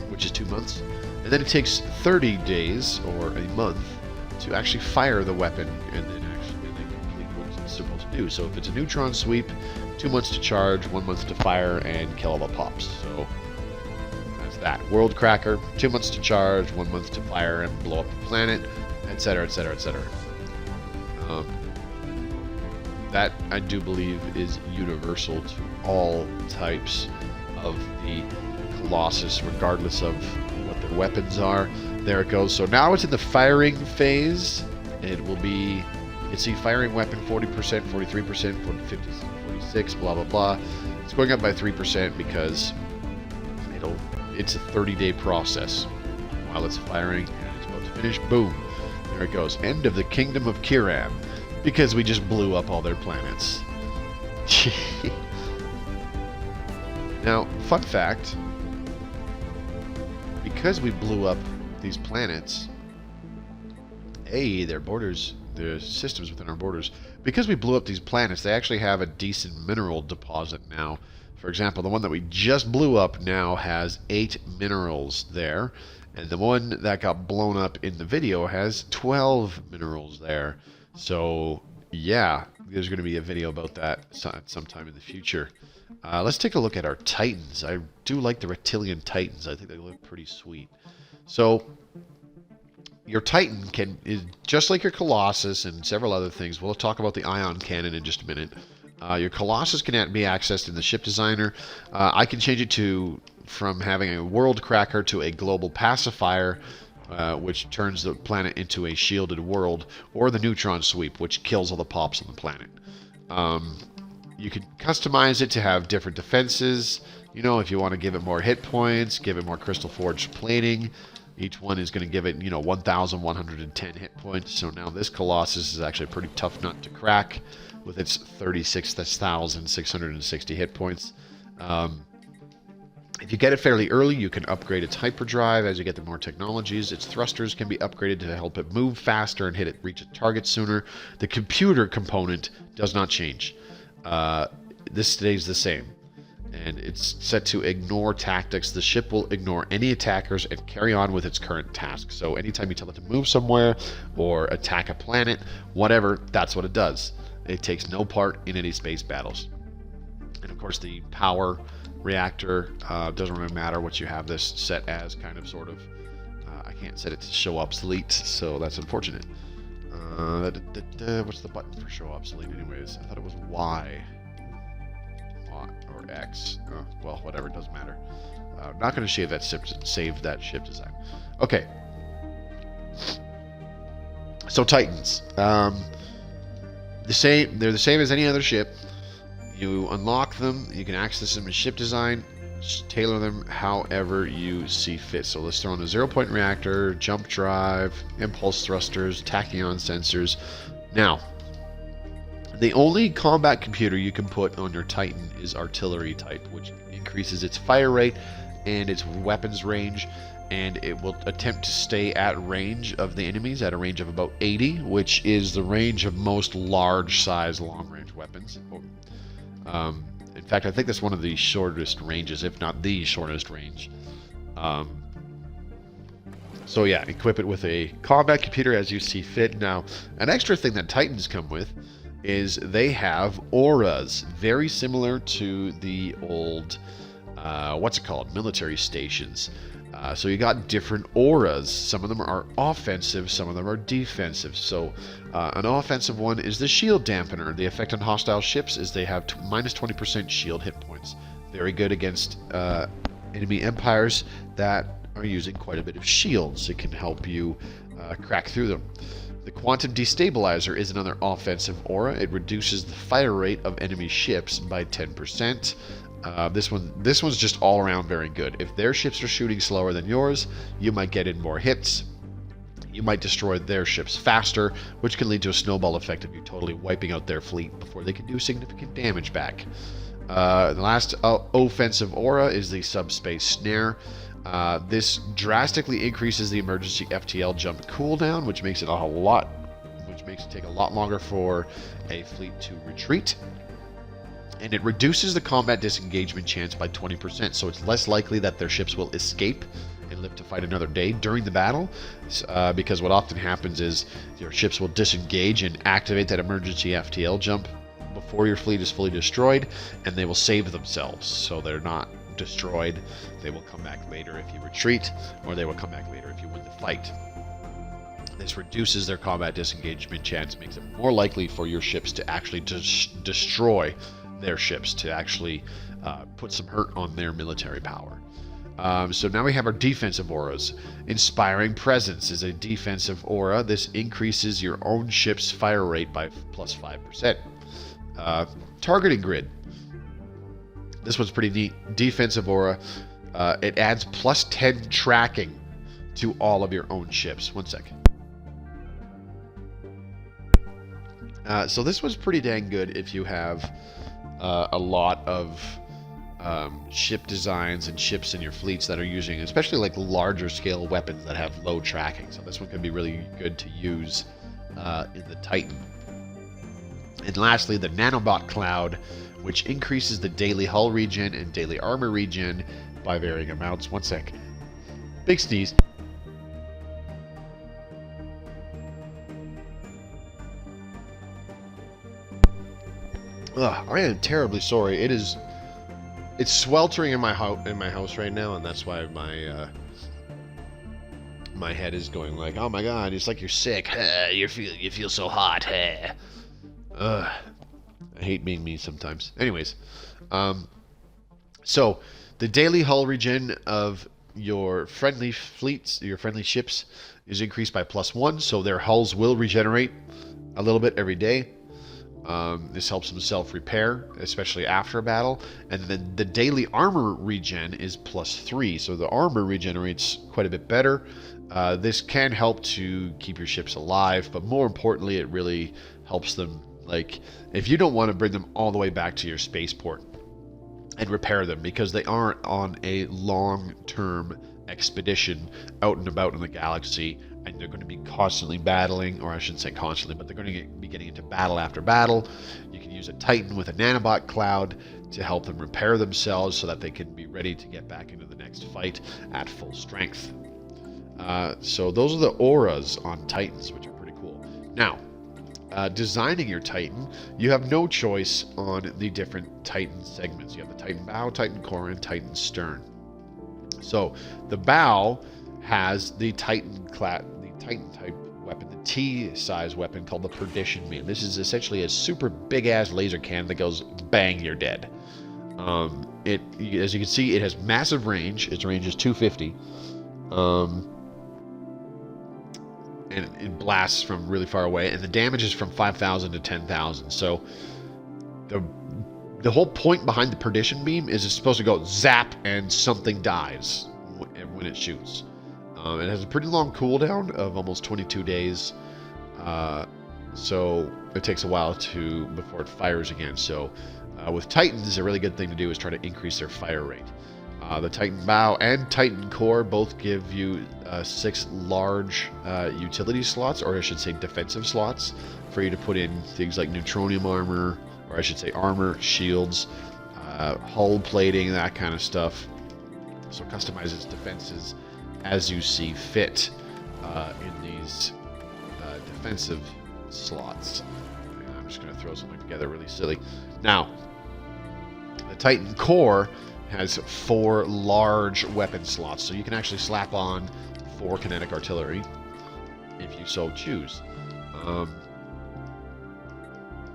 which is 2 months, and then it takes 30 days or a month to actually fire the weapon and then complete what it's supposed to do. So if it's a neutron sweep, 2 months to charge, 1 month to fire and kill all the pops. So that's that. World Cracker, 2 months to charge, 1 month to fire and blow up the planet, etc., etc., etc. That, I do believe, is universal to all types of the Colossus, regardless of what their weapons are. There it goes. So now it's in the firing phase. It will be You see firing weapon 40%, 43%, 50, 46, blah blah blah. It's going up by 3% because it's a 30-day process. While it's firing and it's about to finish, boom, there it goes. End of the Kingdom of Kiran, because we just blew up all their planets. Now, fun fact, because we blew up these planets, their borders, the systems within our borders, because we blew up these planets, they actually have a decent mineral deposit now. For example, the one that we just blew up now has 8 minerals there, and the one that got blown up in the video has 12 minerals there. So yeah, there's going to be a video about that sometime in the future. Let's take a look at our Titans. I do like the Reptilian Titans. I think they look pretty sweet. So your Titan is just like your Colossus and several other things. We'll talk about the ion cannon in just a minute. Your Colossus can be accessed in the ship designer. I can change it from having a world cracker to a global pacifier, which turns the planet into a shielded world, or the neutron sweep, which kills all the pops on the planet. You can customize it to have different defenses. You know, if you want to give it more hit points, give it more crystal forged plating. Each one is going to give it, 1,110 hit points. So now this Colossus is actually a pretty tough nut to crack with its 36,660 hit points. If you get it fairly early, you can upgrade its hyperdrive as you get the more technologies. Its thrusters can be upgraded to help it move faster and reach its target sooner. The computer component does not change. This stays the same. And it's set to ignore tactics. The ship will ignore any attackers and carry on with its current task. So anytime you tell it to move somewhere or attack a planet, whatever, that's what it does. It takes no part in any space battles. And of course the power reactor doesn't really matter what you have this set as, I can't set it to show obsolete, so that's unfortunate. What's the button for show obsolete anyways? I thought it was Y. Or X. Well, whatever, it doesn't matter. I'm not going to save that ship design. Okay. So Titans. They're the same as any other ship. You unlock them, you can access them in ship design, just tailor them however you see fit. So let's throw in a 0-point reactor, jump drive, impulse thrusters, tachyon sensors. Now, the only combat computer you can put on your Titan is artillery type, which increases its fire rate and its weapons range, and it will attempt to stay at range of the enemies at a range of about 80, which is the range of most large-size long-range weapons. In fact, I think that's one of the shortest ranges, if not the shortest range. So yeah, equip it with a combat computer as you see fit. Now, an extra thing that Titans come with is they have auras, very similar to the old, military stations. So you got different auras. Some of them are offensive, some of them are defensive. So an offensive one is the shield dampener. The effect on hostile ships is they have minus 20% shield hit points. Very good against enemy empires that are using quite a bit of shields. It can help you crack through them. The Quantum Destabilizer is another offensive aura. It reduces the fire rate of enemy ships by 10%. This one's just all around very good. If their ships are shooting slower than yours, you might get in more hits. You might destroy their ships faster, which can lead to a snowball effect of you totally wiping out their fleet before they can do significant damage back. The last offensive aura is the Subspace Snare. This drastically increases the emergency FTL jump cooldown, which makes it take a lot longer for a fleet to retreat. And it reduces the combat disengagement chance by 20%, so it's less likely that their ships will escape and live to fight another day during the battle, because what often happens is your ships will disengage and activate that emergency FTL jump before your fleet is fully destroyed, and they will save themselves, so they're not destroyed. They will come back later if you retreat, or they will come back later if you win the fight. This reduces their combat disengagement chance, makes it more likely for your ships to actually destroy their ships, to actually put some hurt on their military power. So now we have our defensive auras. Inspiring Presence is a defensive aura. This increases your own ship's fire rate by plus 5%. Targeting Grid. This one's pretty neat. Defensive aura. It adds plus 10 tracking to all of your own ships. One second. So this was pretty dang good if you have a lot of ship designs and ships in your fleets that are using, especially like larger scale weapons that have low tracking. So this one can be really good to use in the Titan. And lastly, the Nanobot Cloud, which increases the daily hull regen and daily armor regen by varying amounts. One sec. Big sneeze. Ugh, I am terribly sorry. It's sweltering in my house right now, and that's why my head is going like, oh my god, it's like you're sick. You feel so hot. Ugh. I hate being me sometimes. Anyways, so the daily hull regen of your friendly fleets, your friendly ships, is increased by +1, so their hulls will regenerate a little bit every day. This helps them self-repair, especially after a battle. And then the daily armor regen is +3, so the armor regenerates quite a bit better. This can help to keep your ships alive, but more importantly, it really helps them. Like, if you don't want to bring them all the way back to your spaceport and repair them, because they aren't on a long-term expedition out and about in the galaxy, and they're going to be constantly battling, or I shouldn't say constantly, but they're going to be getting into battle after battle. You can use a Titan with a Nanobot Cloud to help them repair themselves so that they can be ready to get back into the next fight at full strength. So those are the auras on Titans, which are pretty cool. Now, designing your Titan, you have no choice on the different Titan segments. You have the Titan bow, Titan core, and Titan stern. So the bow has the Titan type weapon, the T-size weapon called the Perdition Beam. This is essentially a super big-ass laser cannon that goes bang, you're dead. As you can see, it has massive range. Its range is 250. And it blasts from really far away, and the damage is from 5,000 to 10,000. So the whole point behind the Perdition Beam is it's supposed to go zap and something dies when it shoots. It has a pretty long cooldown of almost 22 days, so it takes a while before it fires again. So with Titans, a really good thing to do is try to increase their fire rate. The Titan bow and Titan core both give you 6 large utility slots, or I should say defensive slots, for you to put in things like neutronium armor, or I should say armor, shields, hull plating, that kind of stuff. So customize its defenses as you see fit in these defensive slots. I'm just going to throw something together really silly. Now, the Titan core has 4 large weapon slots, so you can actually slap on 4 kinetic artillery if you so choose.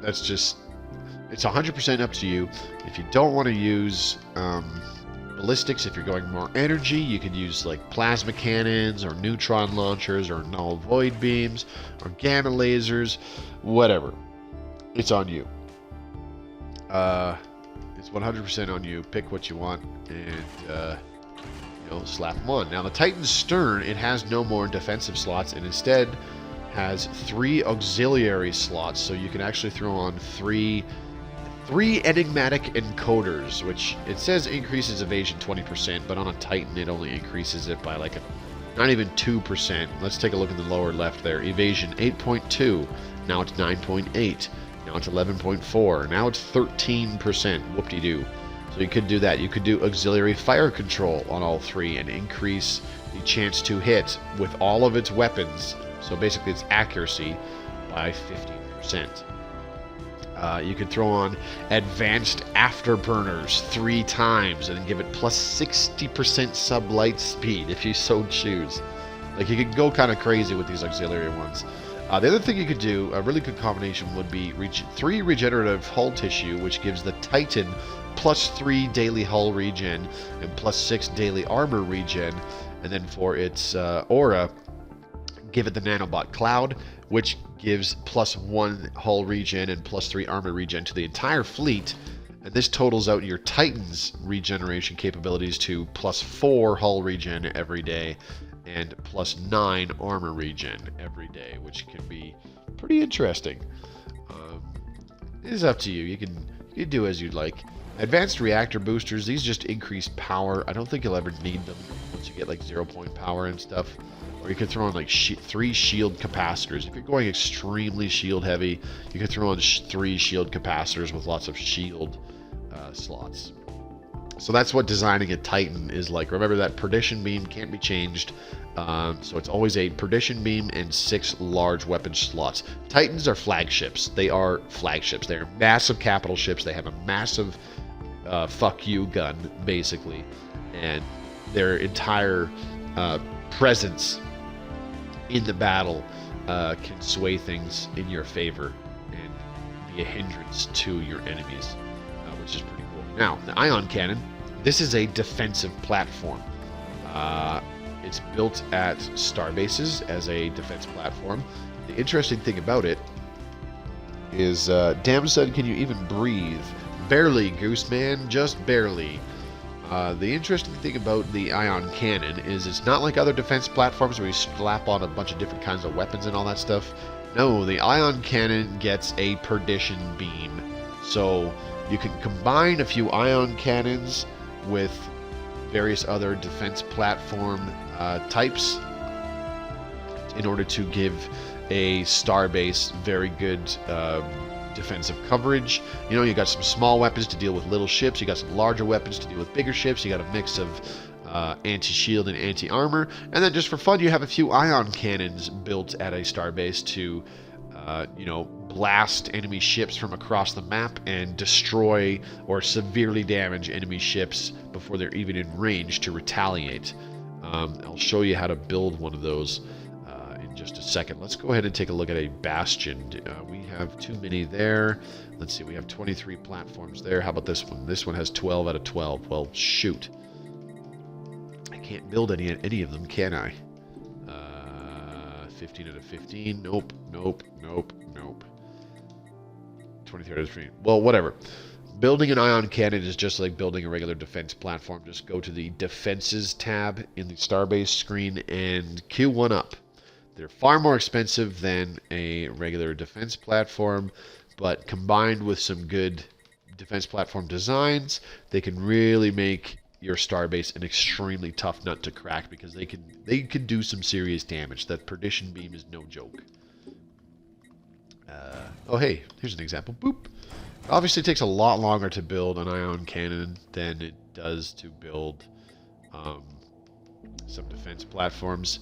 That's just, it's 100% up to you. If you don't want to use ballistics, if you're going more energy, you can use like plasma cannons or neutron launchers or null void beams or gamma lasers, whatever. It's on you. It's 100% on you. Pick what you want and slap them on. Now the Titan's stern, it has no more defensive slots and instead has 3 auxiliary slots, so you can actually throw on 3 enigmatic encoders, which it says increases evasion 20%, but on a Titan it only increases it by not even 2%. Let's take a look at the lower left there. Evasion 8.2, now it's 9.8, now it's 11.4, now it's 13%. Whoop-de-doo. So you could do that. You could do auxiliary fire control on all 3 and increase the chance to hit with all of its weapons, so basically its accuracy, by 15%. You could throw on advanced afterburners 3 times and then give it plus 60% sublight speed if you so choose. Like, you could go kind of crazy with these auxiliary ones. The other thing you could do, a really good combination, would be 3 regenerative hull tissue, which gives the Titan +3 daily hull regen and +6 daily armor regen. And then for its aura, give it the Nanobot Cloud, which gives +1 hull regen and +3 armor regen to the entire fleet. And this totals out your Titan's regeneration capabilities to +4 hull regen every day and +9 armor regen every day, which can be pretty interesting. It is up to you. You can do as you'd like. Advanced reactor boosters, these just increase power. I don't think you'll ever need them once you get like 0-point power and stuff. Or you could throw on like 3 shield capacitors. If you're going extremely shield heavy, you could throw on 3 shield capacitors with lots of shield slots. So that's what designing a Titan is like. Remember that perdition beam can't be changed. So it's always a perdition beam and 6 large weapon slots. Titans are flagships. They are flagships. They're massive capital ships. They have a massive fuck you gun, basically. And their entire presence in the battle can sway things in your favor and be a hindrance to your enemies, which is pretty cool. Now, the ion cannon. This is a defensive platform. It's built at starbases as a defense platform. The interesting thing about it is, damn son, can you even breathe? Barely, Gooseman, just barely. The interesting thing about the ion cannon is it's not like other defense platforms where you slap on a bunch of different kinds of weapons and all that stuff. No, the ion cannon gets a perdition beam. So you can combine a few ion cannons with various other defense platform types in order to give a starbase very good defensive coverage. You know, you got some small weapons to deal with little ships, you got some larger weapons to deal with bigger ships, you got a mix of anti-shield and anti-armor, and then just for fun you have a few ion cannons built at a starbase to you know, blast enemy ships from across the map and destroy or severely damage enemy ships before they're even in range to retaliate. I'll show you how to build one of those in just a second. Let's go ahead and take a look at a bastion. We have too many there. Let's see, we have 23 platforms there. How about this one? This one has 12 out of 12. Well, shoot. I can't build any of them, can I? 15 out of 15. Nope, nope, nope, nope. 23 out of 3. Well, whatever. Building an ion cannon is just like building a regular defense platform. Just go to the Defenses tab in the Starbase screen and queue one up. They're far more expensive than a regular defense platform, but combined with some good defense platform designs, they can really make your starbase an extremely tough nut to crack, because they can do some serious damage. That perdition beam is no joke. Oh hey, here's an example. Boop. Obviously it takes a lot longer to build an ion cannon than it does to build some defense platforms.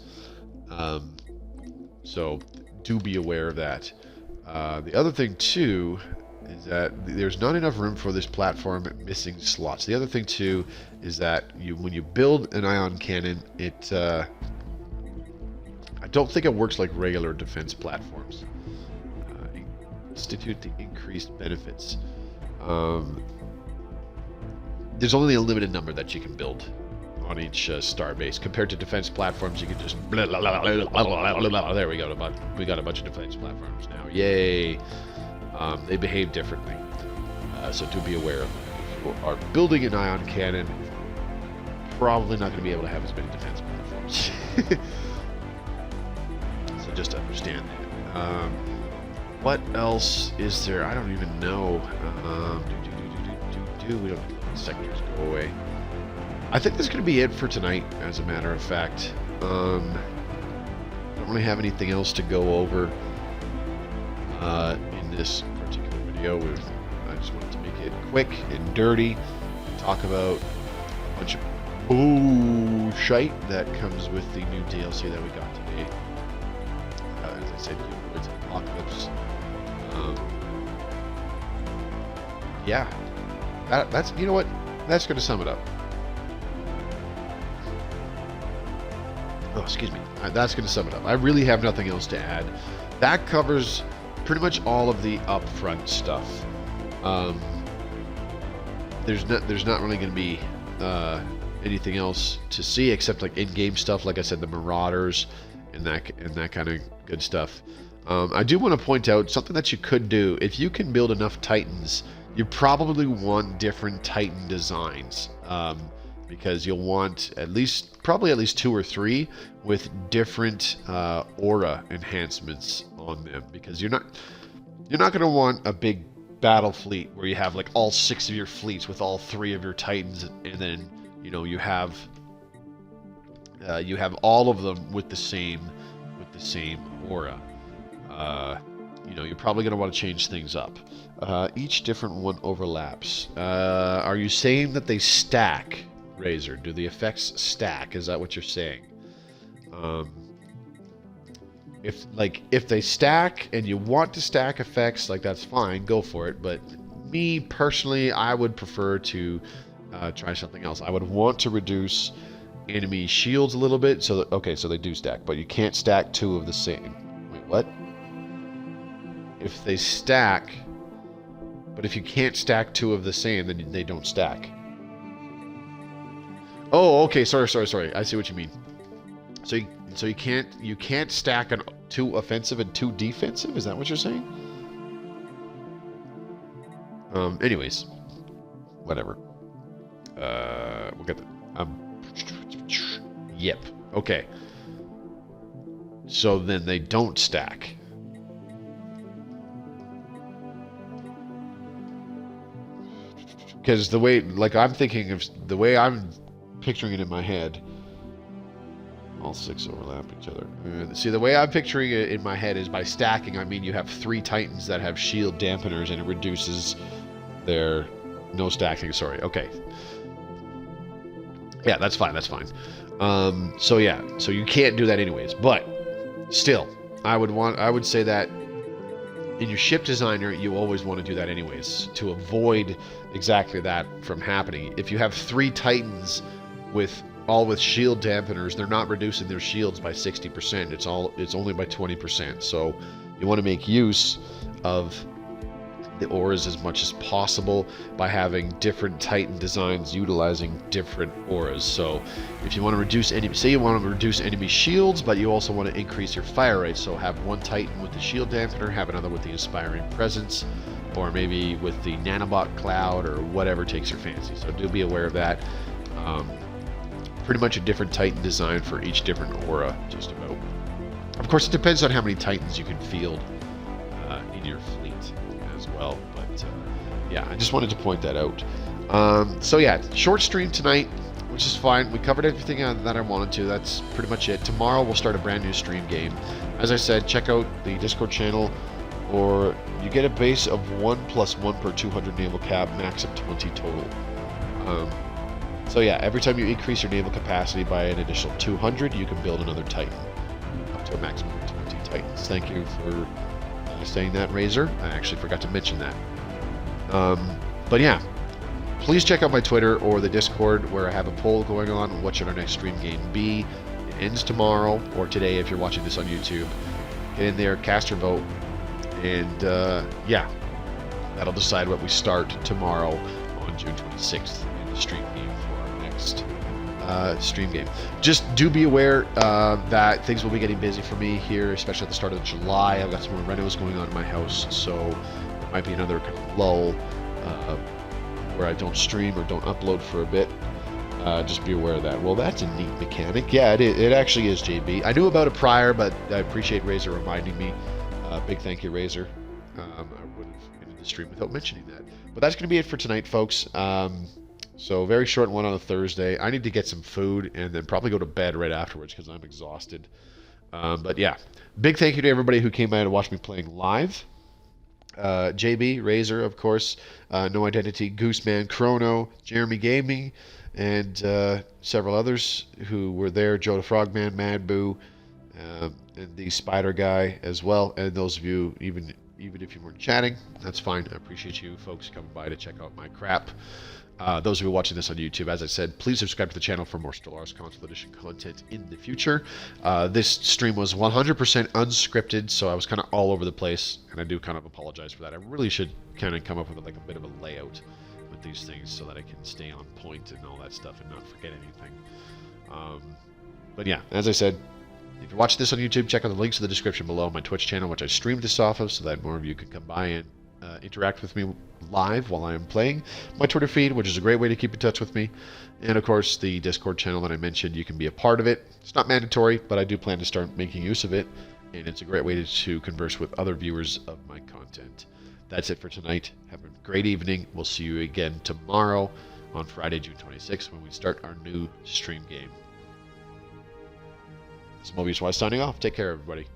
So do be aware of that. The other thing too is that there's not enough room for this platform missing slots. The other thing too is that when you build an ion cannon, it I don't think it works like regular defense platforms. Institute the increased benefits. There's only a limited number that you can build on each starbase. Compared to defense platforms, you can just blah, blah, blah, blah, blah, blah, blah. There we go. We got a bunch of defense platforms now. Yay! They behave differently, so do be aware of that. If you are building an ion cannon, probably not going to be able to have as many defense platforms. So just understand that. What else is there? I don't even know. We don't let the sectors go away. I think that's going to be it for tonight, as a matter of fact. Don't really have anything else to go over in this particular video. I just wanted to make it quick and dirty. Talk about a bunch of bullshit that comes with the new DLC that we got today. As I said, Humanoids and Apocalypse. Yeah, that's, you know what? That's going to sum it up. Oh, excuse me. That's going to sum it up. I really have nothing else to add. that covers pretty much all of the upfront stuff. There's not really going to be anything else to see except like in-game stuff, like I said, the Marauders and that kind of good stuff. I do want to point out something that you could do. If you can build enough Titans, you probably want different Titan designs, because you'll want probably at least 2 or 3 with different aura enhancements on them, because you're not going to want a big battle fleet where you have like all 6 of your fleets with all 3 of your Titans, and then you have all of them with the same aura. You're probably going to want to change things up. Each different one overlaps. Are you saying that they stack, Razor? Do the effects stack? Is that what you're saying? If they stack and you want to stack effects, like, that's fine, go for it. But me personally, I would prefer to try something else. I would want to reduce enemy shields a little bit. So they do stack, but you can't stack 2 of the same. Wait, what? If they stack, but if you can't stack 2 of the same, then they don't stack. Oh, okay. Sorry. I see what you mean. So you can't stack 2 offensive and 2 defensive. Is that what you're saying? Anyways, whatever. We'll get the. Yep. Okay. So then they don't stack. Because the way, I'm picturing it in my head, all 6 overlap each other. See, the way I'm picturing it in my head is by stacking, I mean you have 3 Titans that have shield dampeners, and it reduces their no stacking. Sorry. Okay. Yeah, that's fine. So you can't do that anyways. But still, I would say that in your ship designer, you always want to do that anyways, to avoid exactly that from happening. If you have 3 Titans with shield dampeners, they're not reducing their shields by 60%. It's only by 20%. So you want to make use of the auras as much as possible by having different Titan designs utilizing different auras. So if you want to reduce enemy shields, but you also want to increase your fire rate, so have 1 Titan with the shield dampener, have another with the inspiring presence, or maybe with the Nanobot Cloud, or whatever takes your fancy. So do be aware of that. Pretty much a different Titan design for each different aura, just about. Of course, it depends on how many Titans you can field in your fleet as well. But yeah, I just wanted to point that out. So yeah, short stream tonight, which is fine. We covered everything that I wanted to. That's pretty much it. Tomorrow we'll start a brand new stream game. As I said, check out the Discord channel, or you get a base of 1 + 1 per 200 naval cap, max of 20 total. So yeah, every time you increase your naval capacity by an additional 200, you can build another Titan, up to a maximum of 20 Titans. Thank you for saying that, Razor. I actually forgot to mention that. But yeah, please check out my Twitter or the Discord, where I have a poll going on. What should our next stream game be? It ends tomorrow, or today if you're watching this on YouTube. Get in there, cast your vote, and yeah, that'll decide what we start tomorrow on June 26th in the stream game for our next stream game. Just do be aware that things will be getting busy for me here, especially at the start of July. I've got some more renos going on in my house, so there might be another kind of lull where I don't stream or don't upload for a bit. Just be aware of that. Well, that's a neat mechanic. Yeah, it actually is, JB. I knew about it prior, but I appreciate Razor reminding me. Big thank you, Razor. I would have ended the stream without mentioning that. But that's going to be it for tonight, folks. So very short one on a Thursday. I need to get some food and then probably go to bed right afterwards because I'm exhausted. But yeah, big thank you to everybody who came by to watch me playing live. JB, Razor, of course, No Identity, Gooseman, Chrono, Jeremy Gaming, and several others who were there. Joe the Frogman, Mad Boo, and the Spider Guy as well. And those of you, even even if you weren't chatting, that's fine. I appreciate you folks coming by to check out my crap. Those of you watching this on YouTube, as I said, please subscribe to the channel for more Stellaris Console Edition content in the future. This stream was 100% unscripted, so I was kind of all over the place, and I do kind of apologize for that. I really should kind of come up with like a bit of a layout with these things so that I can stay on point and all that stuff and not forget anything. But yeah, as I said, if you're watching this on YouTube, check out the links in the description below. My Twitch channel, which I streamed this off of, so that more of you can come by and interact with me live while I am playing. My Twitter feed, which is a great way to keep in touch with me. And of course, the Discord channel that I mentioned, you can be a part of it. It's not mandatory, but I do plan to start making use of it. And it's a great way to converse with other viewers of my content. That's it for tonight. Have a great evening. We'll see you again tomorrow on Friday, June 26th, when we start our new stream game. This is Mobius signing off. Take care, everybody.